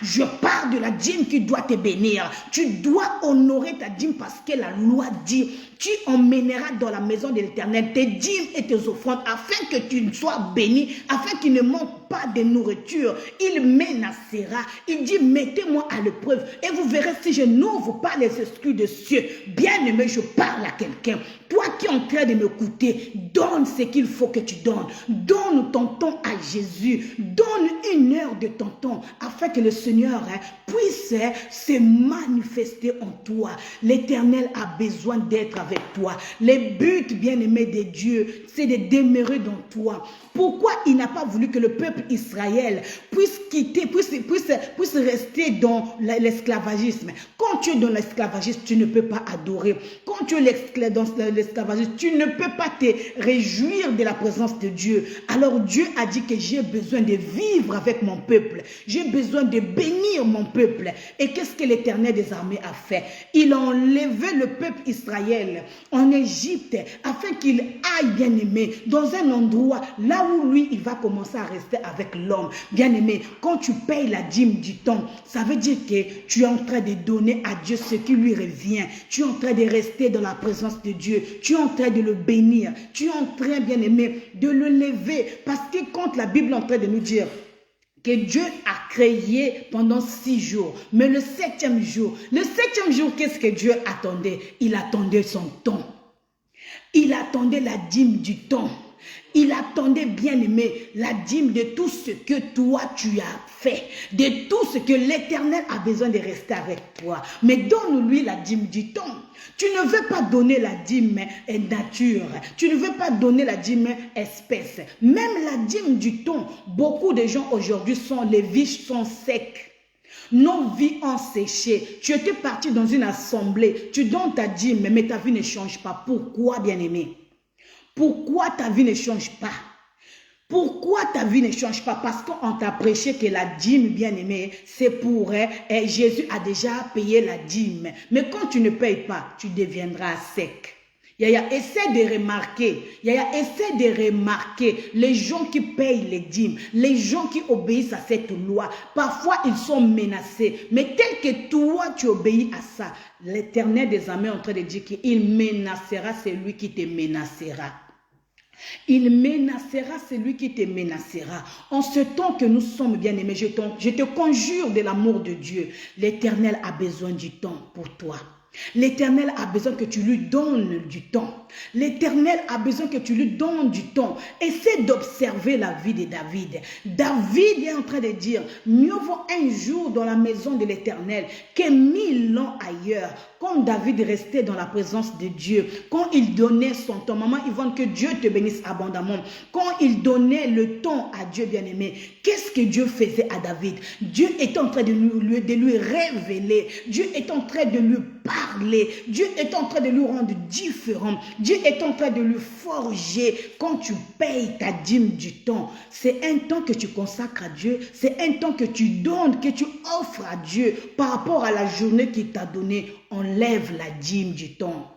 Je parle de la dîme qui doit te bénir. Tu dois honorer ta dîme parce que la loi dit, tu emmèneras dans la maison de l'Éternel tes dîmes et tes offrandes afin que tu sois béni, afin qu'il ne manque pas de nourriture. Il menacera. Il dit, mettez-moi à l'épreuve et vous verrez si je n'ouvre pas les esprits de cieux. Bien aimé, je parle à quelqu'un. Toi qui es en train de m'écouter, donne ce qu'il faut que tu donnes. Donne ton temps à Jésus. Donne 1 heure de ton temps afin que le Seigneur puisse se manifester en toi. L'Éternel a besoin d'être avec toi. Les buts, bien-aimés de Dieu, c'est de demeurer dans toi. Pourquoi il n'a pas voulu que le peuple Israël puisse quitter, puisse rester dans l'esclavagisme? Quand tu es dans l'esclavagisme, tu ne peux pas adorer. Quand tu es dans l'esclavagisme, tu ne peux pas te réjouir de la présence de Dieu. Alors Dieu a dit que j'ai besoin de vivre avec mon peuple. J'ai besoin de bénir mon peuple. Et qu'est-ce que l'Éternel des armées a fait? Il a enlevé le peuple Israël en Égypte afin qu'il aille, bien aimé, dans un endroit là où lui, il va commencer à rester avec l'homme. Bien aimé, quand tu payes la dîme du temps, ça veut dire que tu es en train de donner à Dieu ce qui lui revient. Tu es en train de rester dans la présence de Dieu. Tu es en train de le bénir. Tu es en train, bien aimé, de le lever. Parce que quand la Bible est en train de nous dire que Dieu a créé pendant 6 jours, mais le 7e jour, qu'est-ce que Dieu attendait? Il attendait son temps. Il attendait la dîme du temps. Il attendait, bien aimé, la dîme de tout ce que toi tu as fait, de tout ce que l'Éternel a besoin de rester avec toi. Mais donne-lui la dîme du temps. Tu ne veux pas donner la dîme nature, tu ne veux pas donner la dîme espèce. Même la dîme du temps, beaucoup de gens aujourd'hui les vies sont secs. Nos vies ont séché. Tu étais parti dans une assemblée, tu donnes ta dîme, mais ta vie ne change pas. Pourquoi, bien-aimé? Pourquoi ta vie ne change pas? Pourquoi ta vie ne change pas? Parce qu'on t'a prêché que la dîme, bien-aimé, c'est pour... Jésus a déjà payé la dîme. Mais quand tu ne payes pas, tu deviendras sec. Yaya, essaie de remarquer. Yaya, essaie de remarquer les gens qui payent les dîmes, les gens qui obéissent à cette loi. Parfois, ils sont menacés. Mais tel que toi, tu obéis à ça, l'Éternel des armées est en train de dire qu'il menacera celui qui te menacera. Il menacera celui qui te menacera. En ce temps que nous sommes bien-aimés, je te conjure de l'amour de Dieu. L'Éternel a besoin du temps pour toi. L'Éternel a besoin que tu lui donnes du temps. L'Éternel a besoin que tu lui donnes du temps. Essaie d'observer la vie de David. David est en train de dire, mieux vaut un jour dans la maison de l'Éternel que 1000 ans ailleurs. Quand David restait dans la présence de Dieu, quand il donnait son temps, maman Yvonne, que Dieu te bénisse abondamment, quand il donnait le temps à Dieu bien-aimé, qu'est-ce que Dieu faisait à David? Dieu est en train de lui révéler, Dieu est en train de lui parler, Dieu est en train de lui rendre différent, Dieu est en train de lui forger. Quand tu payes ta dîme du temps, c'est un temps que tu consacres à Dieu, c'est un temps que tu donnes, que tu offres à Dieu par rapport à la journée qu'il t'a donnée. Enlève la dîme du temps.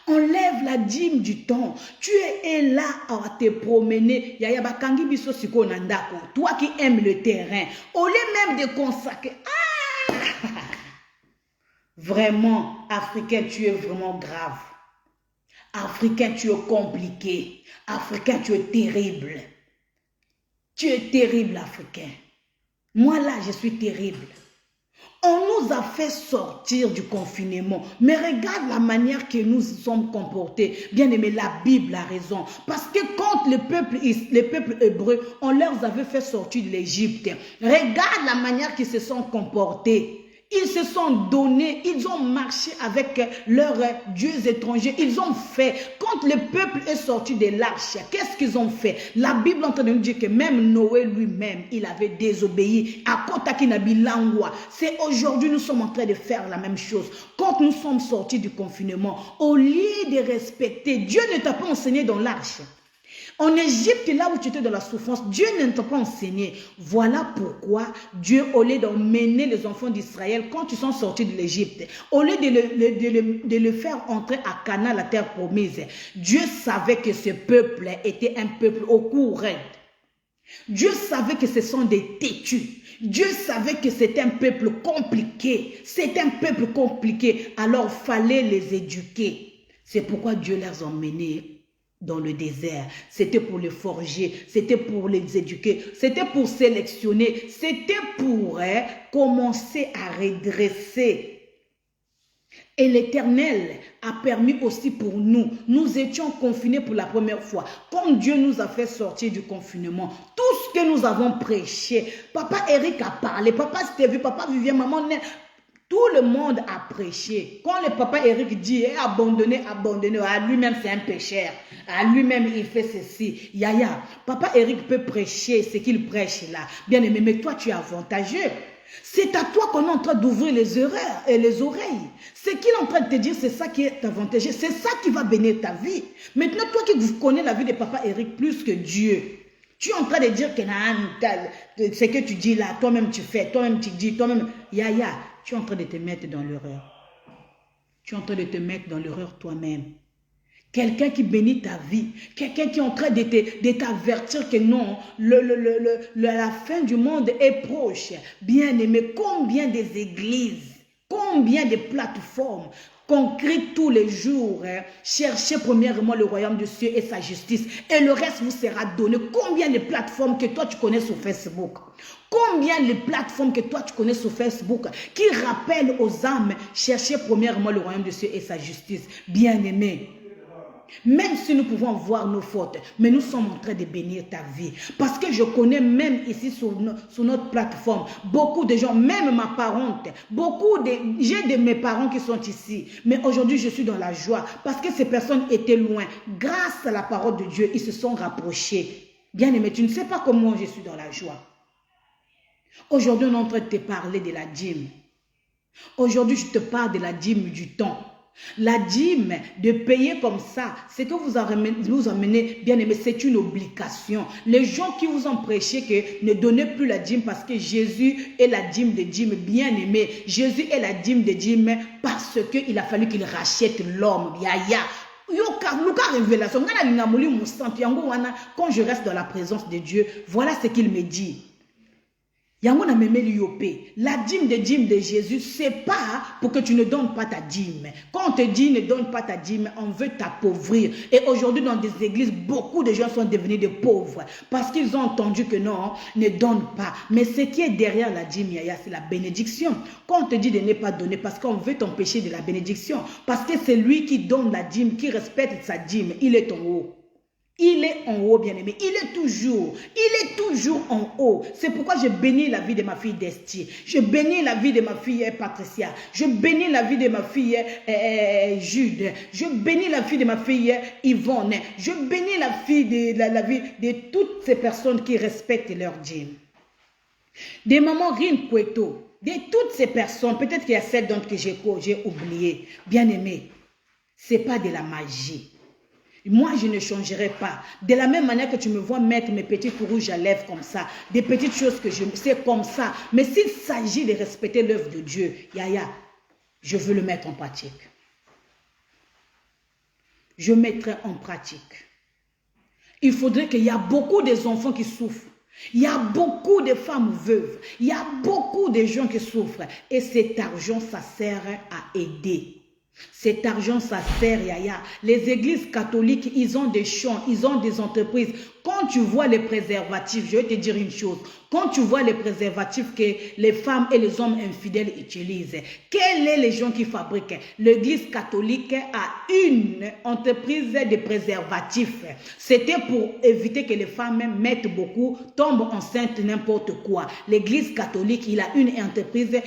Enlève la dîme du temps. Tu es là à te promener. Yaya bakangi biso siko nandako. Toi qui aimes le terrain, au lieu même de consacrer. Vraiment, Africain, tu es vraiment grave. Africain, tu es compliqué. Africain, tu es terrible. Tu es terrible, Africain. Moi là, je suis terrible. On nous a fait sortir du confinement. Mais regarde la manière que nous sommes comportés. Bien aimé, la Bible a raison. Parce que quand le peuple hébreu, on leur avait fait sortir de l'Égypte. Regarde la manière qu'ils se sont comportés. Ils se sont donnés, ils ont marché avec leurs dieux étrangers. Ils ont fait. Quand le peuple est sorti de l'arche, qu'est-ce qu'ils ont fait? La Bible est en train de nous dire que même Noé lui-même, il avait désobéi. À Kotakinabillangwa. C'est aujourd'hui nous sommes en train de faire la même chose. Quand nous sommes sortis du confinement, au lieu de respecter, Dieu ne t'a pas enseigné dans l'arche. En Égypte, là où tu étais dans la souffrance, Dieu ne t'a pas enseigné. Voilà pourquoi Dieu, au lieu d'emmener les enfants d'Israël, quand ils sont sortis de l'Égypte, au lieu de le faire entrer à Canaan, la terre promise, Dieu savait que ce peuple était un peuple au cou raide. Dieu savait que ce sont des têtus. Dieu savait que c'était un peuple compliqué. C'est un peuple compliqué. Alors, il fallait les éduquer. C'est pourquoi Dieu les a emmenés dans le désert. C'était pour les forger, c'était pour les éduquer, c'était pour sélectionner, c'était pour commencer à redresser. Et l'Éternel a permis aussi pour nous. Nous étions confinés pour la première fois. Comme Dieu nous a fait sortir du confinement, tout ce que nous avons prêché, Papa Eric a parlé, Papa Stevie, Papa Vivien, Maman Nel, tout le monde a prêché. Quand le papa Eric dit abandonner, à lui-même c'est un pécheur. À lui-même il fait ceci. Yaya, papa Eric peut prêcher ce qu'il prêche là. Bien aimé, mais toi tu es avantageux. C'est à toi qu'on est en train d'ouvrir les oreilles. Ce qu'il est en train de te dire, c'est ça qui est avantageux. C'est ça qui va bénir ta vie. Maintenant, toi qui connais la vie de papa Eric plus que Dieu, tu es en train de dire que ce que tu dis là, toi-même tu fais, toi-même tu dis, toi-même, Yaya, tu es en train de te mettre dans l'erreur. Tu es en train de te mettre dans l'erreur toi-même. Quelqu'un qui bénit ta vie, quelqu'un qui est en train de t'avertir que non, la fin du monde est proche. Bien aimé, combien des églises, combien de plateformes qu'on crie tous les jours, cherchez premièrement le royaume de Dieu et sa justice, et le reste vous sera donné. Combien de plateformes que toi tu connais sur Facebook, combien de plateformes que toi tu connais sur Facebook qui rappellent aux âmes, cherchez premièrement le royaume de Dieu et sa justice. Bien aimé, Même si nous pouvons voir nos fautes, mais nous sommes en train de bénir ta vie. Parce que je connais même ici sur notre plateforme, beaucoup de gens, même ma parente, j'ai de mes parents qui sont ici. Mais aujourd'hui, je suis dans la joie parce que ces personnes étaient loin. Grâce à la parole de Dieu, ils se sont rapprochés. Bien aimé, tu ne sais pas comment je suis dans la joie. Aujourd'hui, on est en train de te parler de la dîme. Aujourd'hui, je te parle de la dîme du temps. La dîme, de payer comme ça, c'est que vous amenez, bien aimé, c'est une obligation. Les gens qui vous ont prêché que ne donnez plus la dîme parce que Jésus est la dîme de dîme, bien aimé. Jésus est la dîme de dîme parce qu'il a fallu qu'il rachète l'homme. Yaya. Révélation. Quand je reste dans la présence de Dieu, voilà ce qu'il me dit. La dîme de Jésus, c'est pas pour que tu ne donnes pas ta dîme. Quand on te dit ne donne pas ta dîme, on veut t'appauvrir. Et aujourd'hui, dans des églises, beaucoup de gens sont devenus des pauvres parce qu'ils ont entendu que non, ne donne pas. Mais ce qui est derrière la dîme, c'est la bénédiction. Quand on te dit de ne pas donner, parce qu'on veut t'empêcher de la bénédiction, parce que c'est lui qui donne la dîme, qui respecte sa dîme, il est en haut. Il est en haut, bien-aimé. Il est toujours en haut. C'est pourquoi je bénis la vie de ma fille Desti. Je bénis la vie de ma fille Patricia. Je bénis la vie de ma fille Jude. Je bénis la vie de ma fille Yvonne. Je bénis la vie de toutes ces personnes qui respectent leur dîme. Des mamans Rin Kweto. De toutes ces personnes, peut-être qu'il y a celles d'entre que j'ai oubliées. Bien-aimé, ce n'est pas de la magie. Moi, je ne changerai pas. De la même manière que tu me vois mettre mes petites rouges à lèvres comme ça, des petites choses que je sais comme ça. Mais s'il s'agit de respecter l'œuvre de Dieu, je veux le mettre en pratique. Je mettrai en pratique. Il faudrait qu'il y ait beaucoup d'enfants qui souffrent. Il y a beaucoup de femmes veuves. Il y a beaucoup de gens qui souffrent. Et cet argent, ça sert à aider. Cet argent, ça sert, Les églises catholiques, ils ont des champs, ils ont des entreprises. Quand tu vois les préservatifs, je vais te dire une chose. Quand tu vois les préservatifs que les femmes et les hommes infidèles utilisent, quels sont les gens qui fabriquent? L'église catholique a une entreprise de préservatifs. C'était pour éviter que les femmes mettent beaucoup, tombent enceintes, n'importe quoi. L'église catholique, il a une entreprise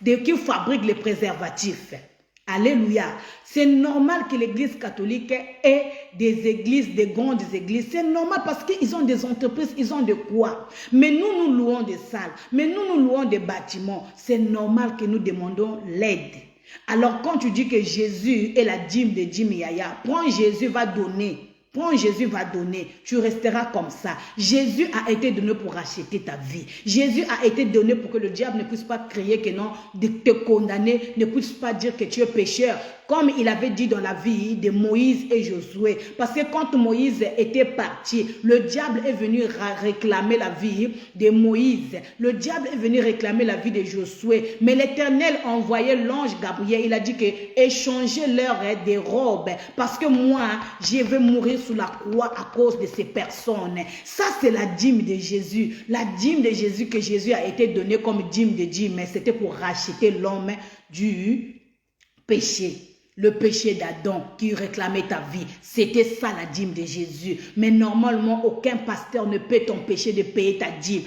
qui fabrique les préservatifs. Alléluia. C'est normal que l'église catholique ait des églises, des grandes églises. C'est normal parce qu'ils ont des entreprises, ils ont de quoi. Mais nous louons des salles, mais nous louons des bâtiments. C'est normal que nous demandons l'aide. Alors quand tu dis que Jésus est la dîme de dîme, prends Jésus va donner. Quand Jésus va donner, tu resteras comme ça. Jésus a été donné pour racheter ta vie. Jésus a été donné pour que le diable ne puisse pas crier que non, de te condamner, ne puisse pas dire que tu es pécheur. Comme il avait dit dans la vie de Moïse et Josué. Parce que quand Moïse était parti, le diable est venu réclamer la vie de Moïse. Le diable est venu réclamer la vie de Josué. Mais l'Éternel a envoyé l'ange Gabriel. Il a dit que échangez-leur des robes. Parce que moi, je vais mourir sous la croix à cause de ces personnes. Ça, c'est la dîme de Jésus. La dîme de Jésus que Jésus a été donnée comme dîme de dîme. Mais c'était pour racheter l'homme du péché. Le péché d'Adam qui réclamait ta vie. C'était ça la dîme de Jésus. Mais normalement, aucun pasteur ne peut t'empêcher de payer ta dîme.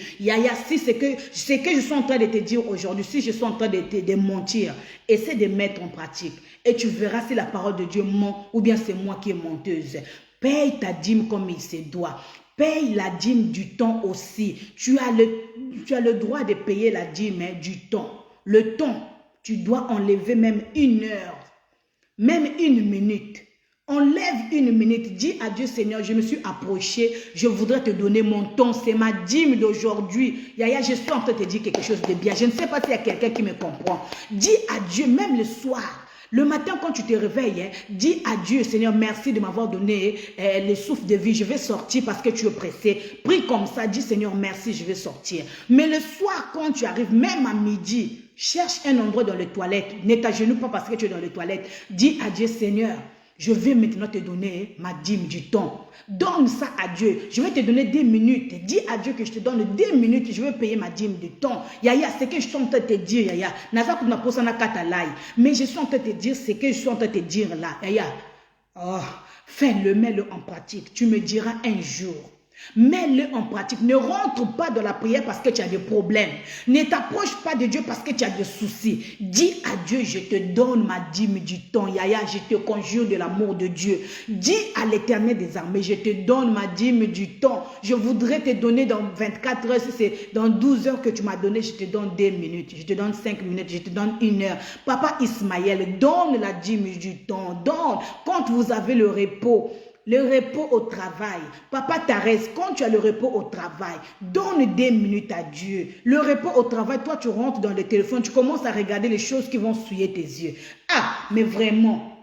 Si c'est que je suis en train de te dire aujourd'hui, si je suis en train de mentir, essaie de mettre en pratique. Et tu verras si la parole de Dieu ment ou bien c'est moi qui est menteuse. Paye ta dîme comme il se doit. Paye la dîme du temps aussi. Tu as le droit de payer la dîme du temps. Le temps, tu dois enlever même 1 heure. Même 1 minute. Enlève 1 minute. Dis à Dieu, Seigneur, je me suis approché. Je voudrais te donner mon temps. C'est ma dîme d'aujourd'hui. Je suis en train de te dire quelque chose de bien. Je ne sais pas s'il y a quelqu'un qui me comprend. Dis à Dieu, même le soir. Le matin, quand tu te réveilles, dis à Dieu, Seigneur, merci de m'avoir donné le souffle de vie. Je vais sortir parce que tu es pressé. Prie comme ça, dis, Seigneur, merci, je vais sortir. Mais le soir, quand tu arrives, même à midi, cherche un endroit dans les toilettes. Ne t'agenouille pas parce que tu es dans les toilettes. Dis à Dieu, Seigneur, je vais maintenant te donner ma dîme du temps. Donne ça à Dieu. Je vais te donner 2 minutes. Dis à Dieu que je te donne 2 minutes. Je vais payer ma dîme du temps. C'est que je suis en train de te dire, mais je suis en train de te dire ce que je suis en train de te dire là. Fais-le, mets-le en pratique. Tu me diras un jour. Mets-le en pratique. Ne rentre pas dans la prière parce que tu as des problèmes. Ne t'approche pas de Dieu parce que tu as des soucis. Dis à Dieu, je te donne ma dîme du temps. Yaya, je te conjure de l'amour de Dieu. Dis à l'Éternel des armées, je te donne ma dîme du temps. Je voudrais te donner dans 24 heures. Si c'est dans 12 heures que tu m'as donné, je te donne 2 minutes. Je te donne 5 minutes. Je te donne 1 heure. Papa Ismaël, donne la dîme du temps. Donne. Quand vous avez le repos au travail. Papa Thérèse, quand tu as le repos au travail, donne 2 minutes à Dieu. Le repos au travail, toi tu rentres dans le téléphone, tu commences à regarder les choses qui vont souiller tes yeux. Ah, mais vraiment,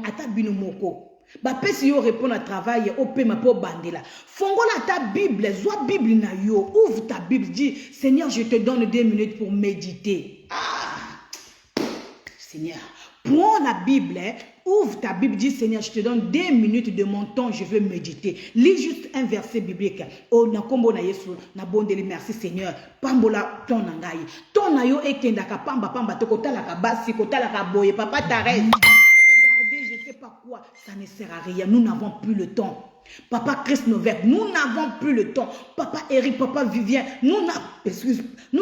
ata bino moko. Bape si yo répond à travail, ope ma po bandela. Fongola ta Bible, zwa Bible na yo, ouvre ta Bible, dis, Seigneur, je te donne 2 minutes pour méditer. Ah, Seigneur, prends la Bible, ouvre ta Bible, dis Seigneur, je te donne 2 minutes de mon temps, je veux méditer. Lis juste un verset biblique. Oh, na kombo na Yesu, na bondeli, merci Seigneur. Pambola ton nangai. Ton na yo ekendaka pamba te kotalaka basi, kotalaka boye, papa Thérèse. Regardez, je ne sais pas quoi, ça ne sert à rien. Nous n'avons plus le temps. Papa Christ Novek, nous n'avons plus le temps. Papa Eric, Papa Vivien, nous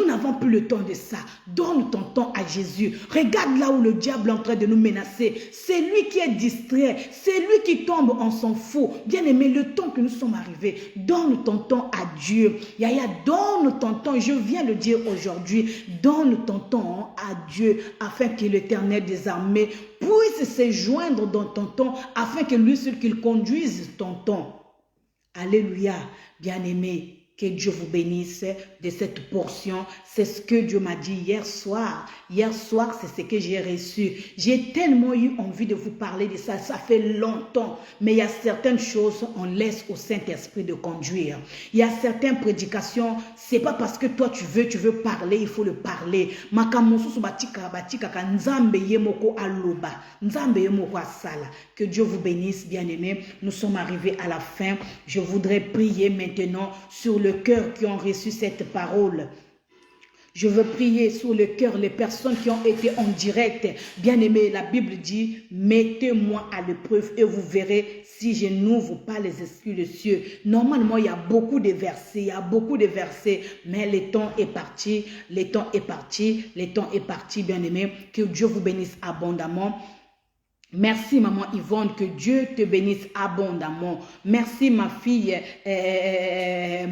n'avons plus le temps de ça. Donne ton temps à Jésus. Regarde là où le diable est en train de nous menacer. C'est lui qui est distrait. C'est lui qui tombe, on s'en fout. Bien aimé, le temps que nous sommes arrivés, donne ton temps à Dieu. Yaya, donne ton temps. Je viens le dire aujourd'hui. Donne ton temps à Dieu afin que l'Éternel des armées puisse se joindre dans ton temps afin que lui seul qu'il conduise ton temps. Alléluia, bien-aimé, que Dieu vous bénisse de cette portion. C'est ce que Dieu m'a dit hier soir. Hier soir, c'est ce que j'ai reçu. J'ai tellement eu envie de vous parler de ça. Ça fait longtemps. Mais il y a certaines choses, on laisse au Saint-Esprit de conduire. Il y a certaines prédications, c'est pas parce que toi tu veux parler, il faut le parler. Que Dieu vous bénisse, bien-aimés. Nous sommes arrivés à la fin. Je voudrais prier maintenant sur le cœur qui ont reçu cette parole. Je veux prier sur le cœur les personnes qui ont été en direct. Bien aimé, la Bible dit, mettez-moi à l'épreuve et vous verrez si je n'ouvre pas les esprits des cieux. Normalement, il y a beaucoup de versets, mais le temps est parti, bien aimé. Que Dieu vous bénisse abondamment. Merci maman Yvonne, que Dieu te bénisse abondamment. Merci ma fille,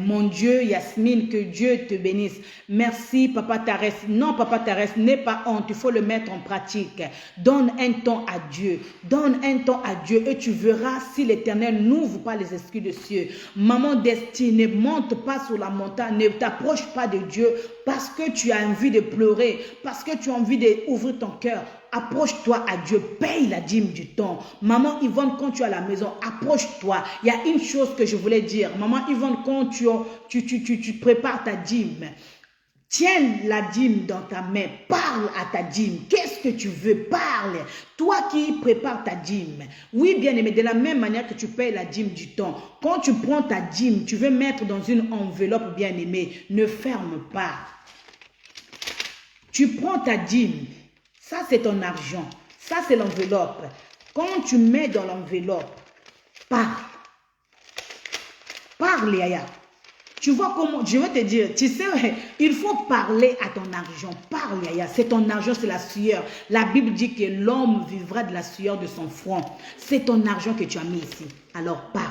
mon Dieu Yasmine, que Dieu te bénisse. Merci papa Thérèse. Non papa Thérèse, n'aie pas honte, il faut le mettre en pratique. Donne un temps à Dieu. Donne un temps à Dieu et tu verras si l'Éternel n'ouvre pas les esprits de cieux. Maman Destine, ne monte pas sur la montagne, ne t'approche pas de Dieu parce que tu as envie de pleurer, parce que tu as envie d'ouvrir ton cœur. Approche-toi à Dieu, paye la dîme du temps. Maman Yvonne, quand tu es à la maison, approche-toi. Il y a une chose que je voulais dire. Maman Yvonne, quand tu prépares ta dîme, tiens la dîme dans ta main, parle à ta dîme. Qu'est-ce que tu veux? Parle. Toi qui prépares ta dîme. Oui, bien aimé, de la même manière que tu payes la dîme du temps. Quand tu prends ta dîme, tu veux mettre dans une enveloppe, bien aimé, ne ferme pas. Tu prends ta dîme. Ça, c'est ton argent. Ça, c'est l'enveloppe. Quand tu mets dans l'enveloppe, parle. Parle, Yaya. Tu vois comment, je vais te dire, tu sais, il faut parler à ton argent. Parle, Yaya. C'est ton argent, c'est la sueur. La Bible dit que l'homme vivra de la sueur de son front. C'est ton argent que tu as mis ici. Alors, parle.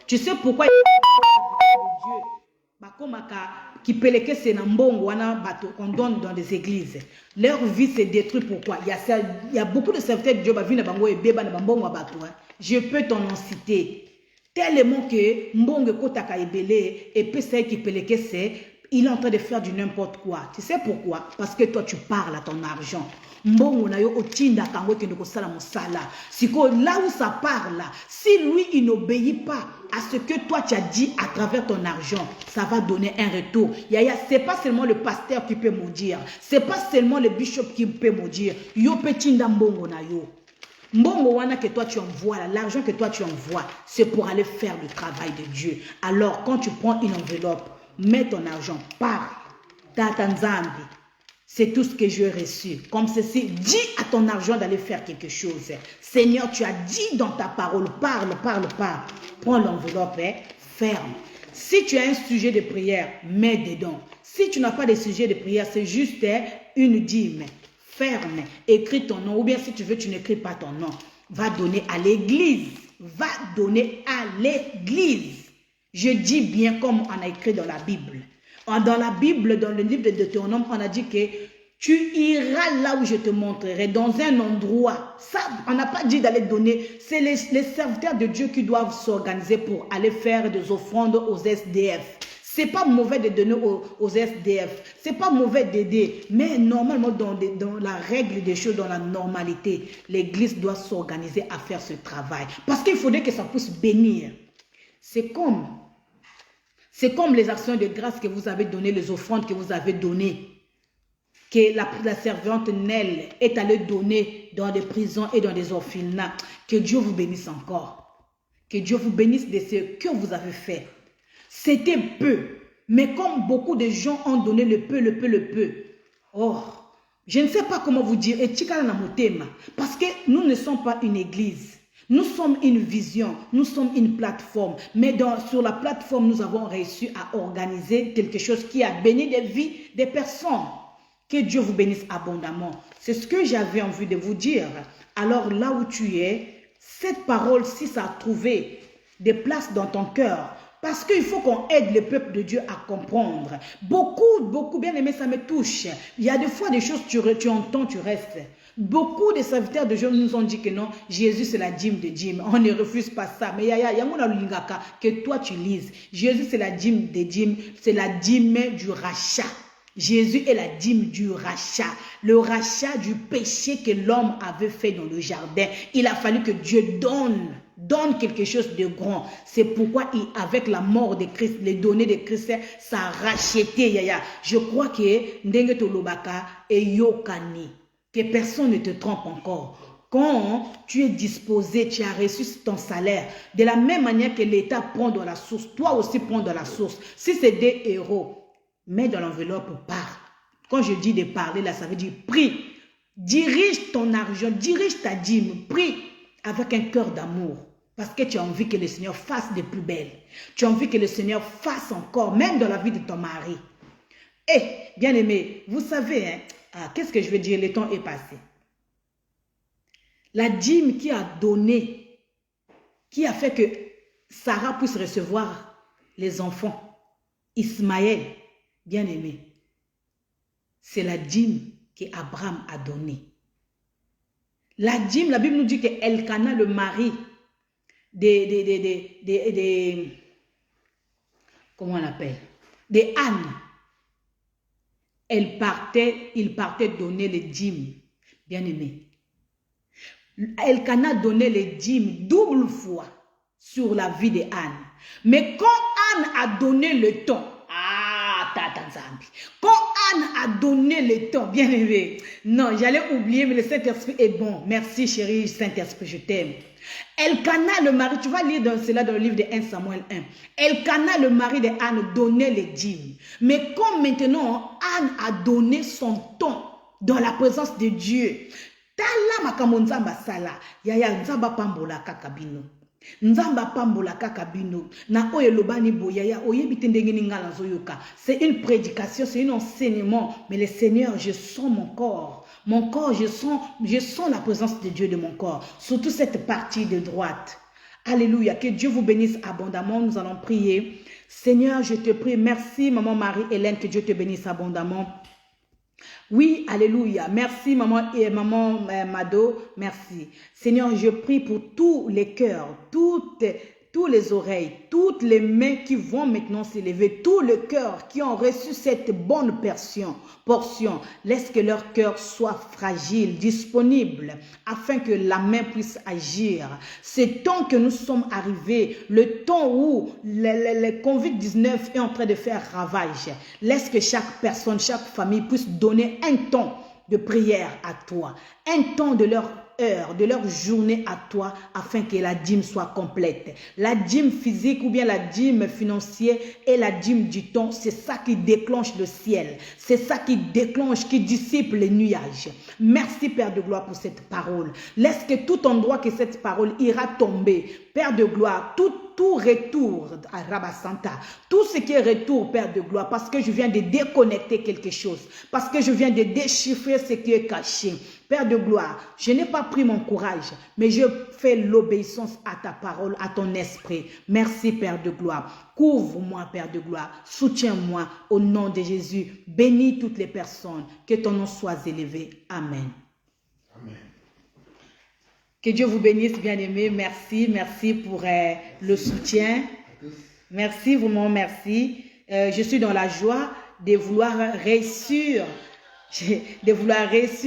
Tu sais pourquoi Dieu qui peleke c'est nambongo qu'on donne dans des églises. Leur vie s'est détruite. Pourquoi? Il y a beaucoup de serviteurs de Dieu je peux t'en citer. Tellement que mbongo kotaka ebele et puis c'est qui peleke c'est il est en train de faire du n'importe quoi. Tu sais pourquoi? Parce que toi tu parles à ton argent. Mbongo na yo otinda kango kende ko sala mosala. Siko là où ça parle, si lui il n'obéit pas à ce que toi tu as dit à travers ton argent, ça va donner un retour. C'est pas seulement le pasteur qui peut maudire, c'est pas seulement le bishop qui peut maudire. Yo petinda mbongo na yo. Mbongo wana que toi tu envoies, l'argent que toi tu envoies, c'est pour aller faire le travail de Dieu. Alors quand tu prends une enveloppe, mets ton argent, parle. Tata Nzambi. C'est tout ce que j'ai reçu. Comme ceci, dis à ton argent d'aller faire quelque chose. Seigneur, tu as dit dans ta parole, parle. Prends l'enveloppe, ferme. Si tu as un sujet de prière, mets dedans. Si tu n'as pas de sujet de prière, c'est juste une dîme. Ferme, écris ton nom. Ou bien si tu veux, tu n'écris pas ton nom. Va donner à l'église. Va donner à l'église. Je dis bien comme on a écrit dans la Bible. Dans la Bible, dans le livre de Deutéronome, on a dit que tu iras là où je te montrerai, dans un endroit. Ça, on n'a pas dit d'aller donner. C'est les serviteurs de Dieu qui doivent s'organiser pour aller faire des offrandes aux SDF. C'est pas mauvais de donner aux SDF. C'est pas mauvais d'aider. Mais normalement, dans la règle des choses, dans la normalité, l'église doit s'organiser à faire ce travail. Parce qu'il faudrait que ça puisse bénir. C'est comme les actions de grâce que vous avez données, les offrandes que vous avez données. Que la servante Nel est allée donner dans des prisons et dans des orphelinats. Que Dieu vous bénisse encore. Que Dieu vous bénisse de ce que vous avez fait. C'était peu. Mais comme beaucoup de gens ont donné le peu. Oh, je ne sais pas comment vous dire. Et parce que nous ne sommes pas une église. Nous sommes une vision, nous sommes une plateforme. Mais sur la plateforme, nous avons réussi à organiser quelque chose qui a béni des vies des personnes. Que Dieu vous bénisse abondamment. C'est ce que j'avais envie de vous dire. Alors là où tu es, cette parole, si ça a trouvé des places dans ton cœur, parce qu'il faut qu'on aide le peuple de Dieu à comprendre. Beaucoup, bien aimé, ça me touche. Il y a des fois des choses, tu entends, tu restes. Beaucoup de serviteurs de Dieu nous ont dit que non, Jésus c'est la dîme de dîme. On ne refuse pas ça. Mais il y a que toi tu lises. Jésus c'est la dîme de dîme, c'est la dîme du rachat. Jésus est la dîme du rachat. Le rachat du péché que l'homme avait fait dans le jardin. Il a fallu que Dieu donne quelque chose de grand. C'est pourquoi avec la mort de Christ, les données de Christ, ça a racheté. Je crois que Ndenge Tolobaka et Yokani. Que personne ne te trompe encore. Quand tu es disposé, tu as reçu ton salaire. De la même manière que l'État prend dans la source, toi aussi prends dans la source. Si c'est des euros, mets dans l'enveloppe, parle. Quand je dis de parler, là, ça veut dire prie. Dirige ton argent, dirige ta dîme, prie avec un cœur d'amour. Parce que tu as envie que le Seigneur fasse de plus belles. Tu as envie que le Seigneur fasse encore, même dans la vie de ton mari. Et, bien aimé, vous savez, hein, qu'est-ce que je veux dire? Le temps est passé. La dîme qui a donné, qui a fait que Sarah puisse recevoir les enfants, Ismaël, bien aimé, c'est la dîme qu'Abraham a donnée. La dîme, la Bible nous dit que Elkana, le mari comment on appelle? De Anne, il partait donner les dîmes, bien aimé. Elkana donnait les dîmes double fois sur la vie de Anne. Mais quand Anne a donné le temps, quand Anne a donné le temps, bien aimé, non, j'allais oublier, mais le Saint-Esprit est bon. Merci chérie Saint-Esprit, je t'aime. Elkana, le mari, tu vas lire cela dans le livre de 1 Samuel 1. Elkana, le mari de Anne, donnait les dîmes. Mais comme maintenant, Anne a donné son temps dans la présence de Dieu. Tala makamonzamba sala, yaya nzamba pambola kakabino. Nzamba pambola kakabino. Na oye lobani boyaya, oye bitendengeni ngala zoyoka. C'est une prédication, c'est un enseignement. Mais le Seigneur, je sens mon corps. Mon corps, je sens la présence de Dieu de mon corps. Surtout cette partie de droite. Alléluia. Que Dieu vous bénisse abondamment. Nous allons prier. Seigneur, je te prie. Merci, maman Marie-Hélène. Que Dieu te bénisse abondamment. Oui, alléluia. Merci, maman Mado. Merci. Seigneur, je prie pour tous les cœurs, toutes les oreilles, toutes les mains qui vont maintenant s'élever, tous les cœurs qui ont reçu cette bonne portion. Laisse que leur cœur soit fragile, disponible, afin que la main puisse agir. C'est temps que nous sommes arrivés, le temps où le Covid-19 est en train de faire ravage. Laisse que chaque personne, chaque famille puisse donner un temps de prière à toi, un temps de leur heure, de leur journée à toi, afin que la dîme soit complète. La dîme physique ou bien la dîme financière et la dîme du temps, c'est ça qui déclenche le ciel. C'est ça qui déclenche, qui dissipe les nuages. Merci Père de gloire pour cette parole. Laisse que tout endroit que cette parole ira tomber, Père de gloire, tout retour à Rabasanta, tout ce qui est retour, Père de gloire, parce que je viens de déconnecter quelque chose, parce que je viens de déchiffrer ce qui est caché. Père de gloire, je n'ai pas pris mon courage, mais je fais l'obéissance à ta parole, à ton esprit. Merci Père de gloire. Couvre-moi Père de gloire, soutiens-moi au nom de Jésus. Bénis toutes les personnes, que ton nom soit élevé. Amen. Amen. Que Dieu vous bénisse, bien-aimés. Merci, merci pour le soutien. Merci, vraiment merci. Je suis dans la joie de vouloir réussir,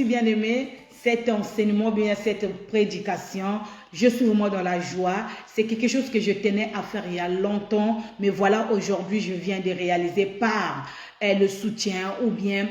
bien-aimés, cet enseignement, bien cette prédication. Je suis vraiment dans la joie. C'est quelque chose que je tenais à faire il y a longtemps, mais voilà, aujourd'hui, je viens de réaliser par le soutien ou bien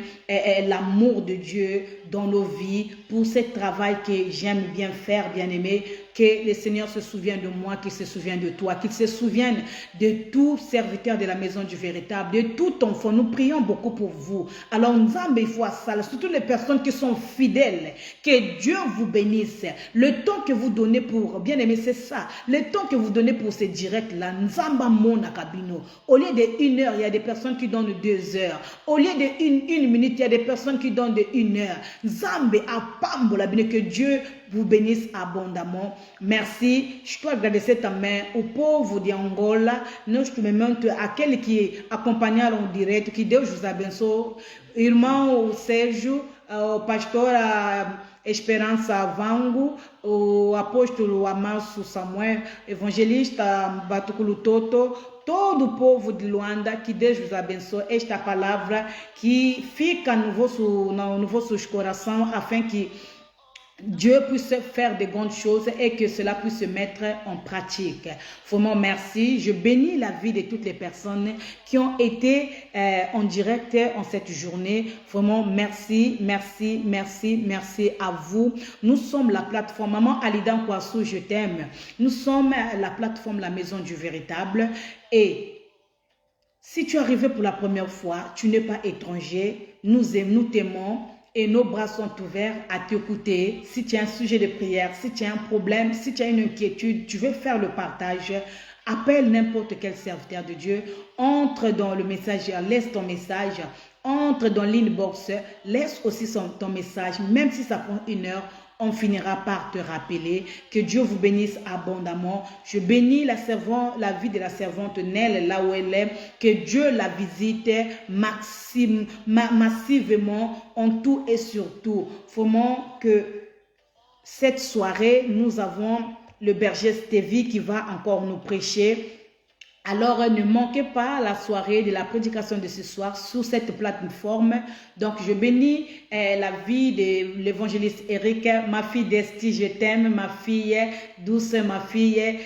l'amour de Dieu dans nos vies pour ce travail que j'aime bien faire, bien-aimé. Que le Seigneur se souvienne de moi, qu'il se souvienne de toi, qu'il se souvienne de tout serviteur de la maison du véritable, de tout enfant. Nous prions beaucoup pour vous. Alors, nous avons ça, surtout les personnes qui sont fidèles. Que Dieu vous bénisse. Le temps que vous donnez pour, bien aimé, c'est ça. Le temps que vous donnez pour ces directs-là, Nzamba Mona Kabino. Au lieu de 1 heure, il y a des personnes qui donnent 2 heures. Au lieu de une minute, il y a des personnes qui donnent de 1 heure. Nzambe Apambola, que Dieu vous bénisse abondamment. Merci. Je dois agradecer ta main au pauvre d'Angola. Nous, je te montre à aquele qui acompanhe en direct, que Deus vous abençoe. Irmão Sérgio, o pastor Esperança Vango, o apóstolo Amasso Samuel, evangelista Batuculu Toto, todo o povo de Luanda, que Deus vos abençoe. Esta palavra que fica no vossos corações, afin que Dieu puisse faire de grandes choses et que cela puisse se mettre en pratique. Vraiment merci. Je bénis la vie de toutes les personnes qui ont été en direct en cette journée. Vraiment merci, merci, merci, merci à vous. Nous sommes la plateforme Maman Alida Nkwasu, je t'aime. Nous sommes la plateforme La Maison du Véritable. Et si tu es arrivé pour la première fois, tu n'es pas étranger. Nous t'aimons. Et nos bras sont ouverts à t'écouter. Si tu as un sujet de prière, si tu as un problème, si tu as une inquiétude, tu veux faire le partage, appelle n'importe quel serviteur de Dieu, entre dans le message, laisse ton message, entre dans l'inbox, laisse aussi ton message, même si ça prend 1 heure, on finira par te rappeler. Que Dieu vous bénisse abondamment. Je bénis la vie de la servante Nel là où elle est. Que Dieu la visite massivement en tout et surtout. Vraiment que cette soirée, nous avons le berger Stevie qui va encore nous prêcher. Alors, ne manquez pas la soirée de la prédication de ce soir sur cette plateforme. Donc, je bénis la vie de l'évangéliste Eric, ma fille Desti, je t'aime, ma fille douce, ma fille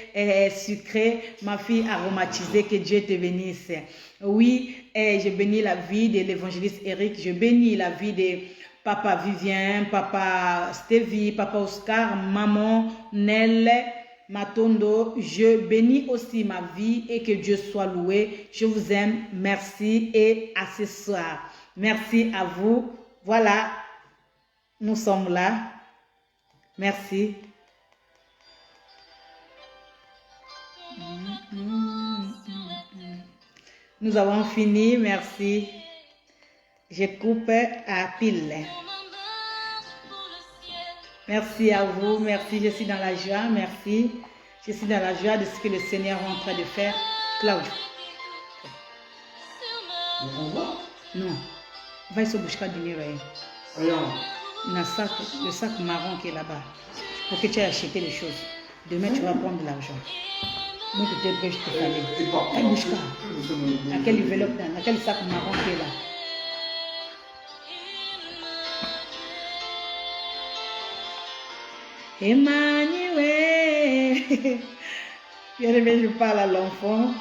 sucrée, ma fille aromatisée, que Dieu te bénisse. Oui, je bénis la vie de l'évangéliste Eric, je bénis la vie de Papa Vivien, Papa Stevie, Papa Oscar, Maman Nel, Matondo. Je bénis aussi ma vie et que Dieu soit loué. Je vous aime. Merci et à ce soir. Merci à vous. Voilà, nous sommes là. Merci. Nous avons fini. Merci. Je coupe à pile. Merci à vous, merci, je suis dans la joie, merci. Je suis dans la joie de ce que le Seigneur est en train de faire. Claude. Non. Va se buscar du dinero. Le sac marron qui est là-bas. Pour que tu aies acheté les choses. Demain, tu vas prendre de l'argent. Moi, je t'ai prêt, je te fallait. Allez, buscar. À quel enveloppe, à quel sac marron qui est là. Emmanuel. Bien aimé, je parle à l'enfant.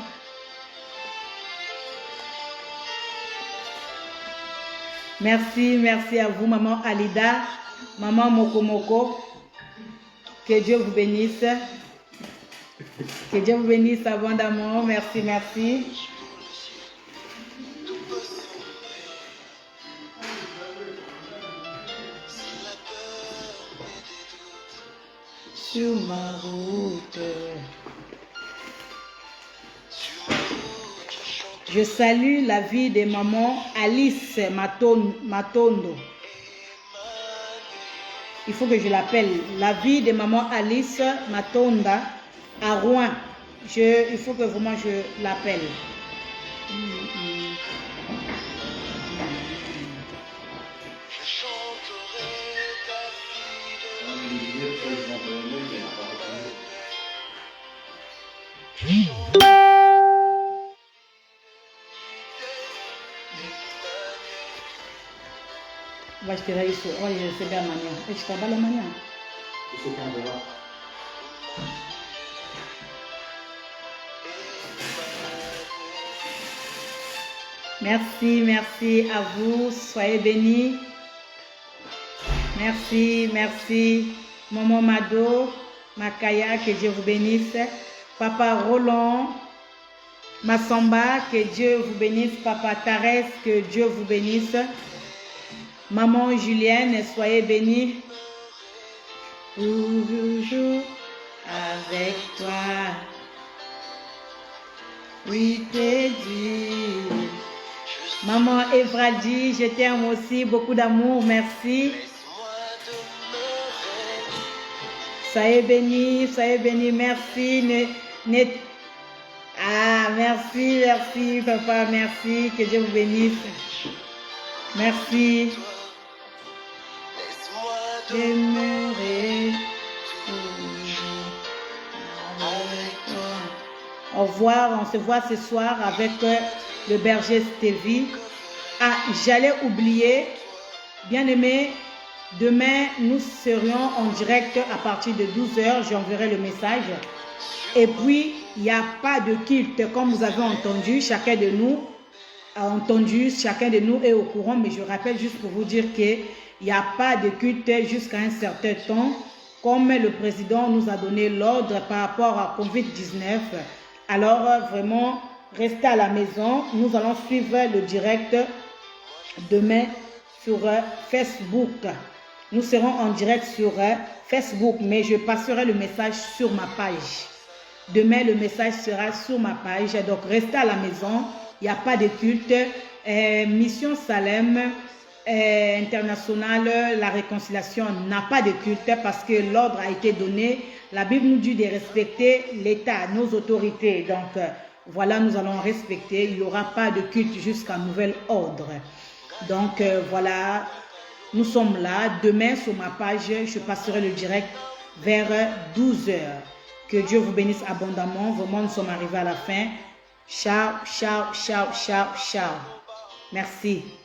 Merci, merci à vous, maman Alida, maman Mokomoko. Que Dieu vous bénisse. Que Dieu vous bénisse abondamment. Merci, merci. Sur ma route, je salue la vie de maman Alice Matondo. Il faut que je l'appelle. La vie de maman Alice Matonda à Rouen. Il faut que vraiment je l'appelle. Vai esperar isso. Olha, receber amanhã. A gente trabalha amanhã. Merci, merci à vous. Soyez bénis. Merci, merci. Maman Mado, Makaya, que Dieu vous bénisse. Papa Roland, Massamba, que Dieu vous bénisse. Papa Tarès, que Dieu vous bénisse. Maman Julienne, soyez bénie. Toujours avec toi. Oui, t'es dit. Maman Evradi, je t'aime aussi. Beaucoup d'amour, merci. Soyez bénis, merci. Merci, papa, merci. Que Dieu vous bénisse. Merci. J'aimerais au revoir, on se voit ce soir avec le berger Stevie. Ah, j'allais oublier, bien aimé, demain nous serions en direct à partir de 12h, j'enverrai le message. Et puis, il n'y a pas de culte, comme vous avez entendu, chacun de nous est au courant, mais je rappelle juste pour vous dire qu'il n'y a pas de culte jusqu'à un certain temps, comme le président nous a donné l'ordre par rapport à Covid-19. Alors, vraiment, restez à la maison. Nous allons suivre le direct demain sur Facebook. Nous serons en direct sur Facebook, mais je passerai le message sur ma page. Demain, le message sera sur ma page. Donc, restez à la maison. Il n'y a pas de culte. Mission Salem internationale, la réconciliation n'a pas de culte parce que l'ordre a été donné. La Bible nous dit de respecter l'État, nos autorités. Donc, voilà, nous allons respecter. Il n'y aura pas de culte jusqu'à nouvel ordre. Donc, voilà, nous sommes là. Demain, sur ma page, je passerai le direct vers 12h. Que Dieu vous bénisse abondamment. Vraiment, nous sommes arrivés à la fin. Ciao, ciao, ciao, ciao, ciao. Merci.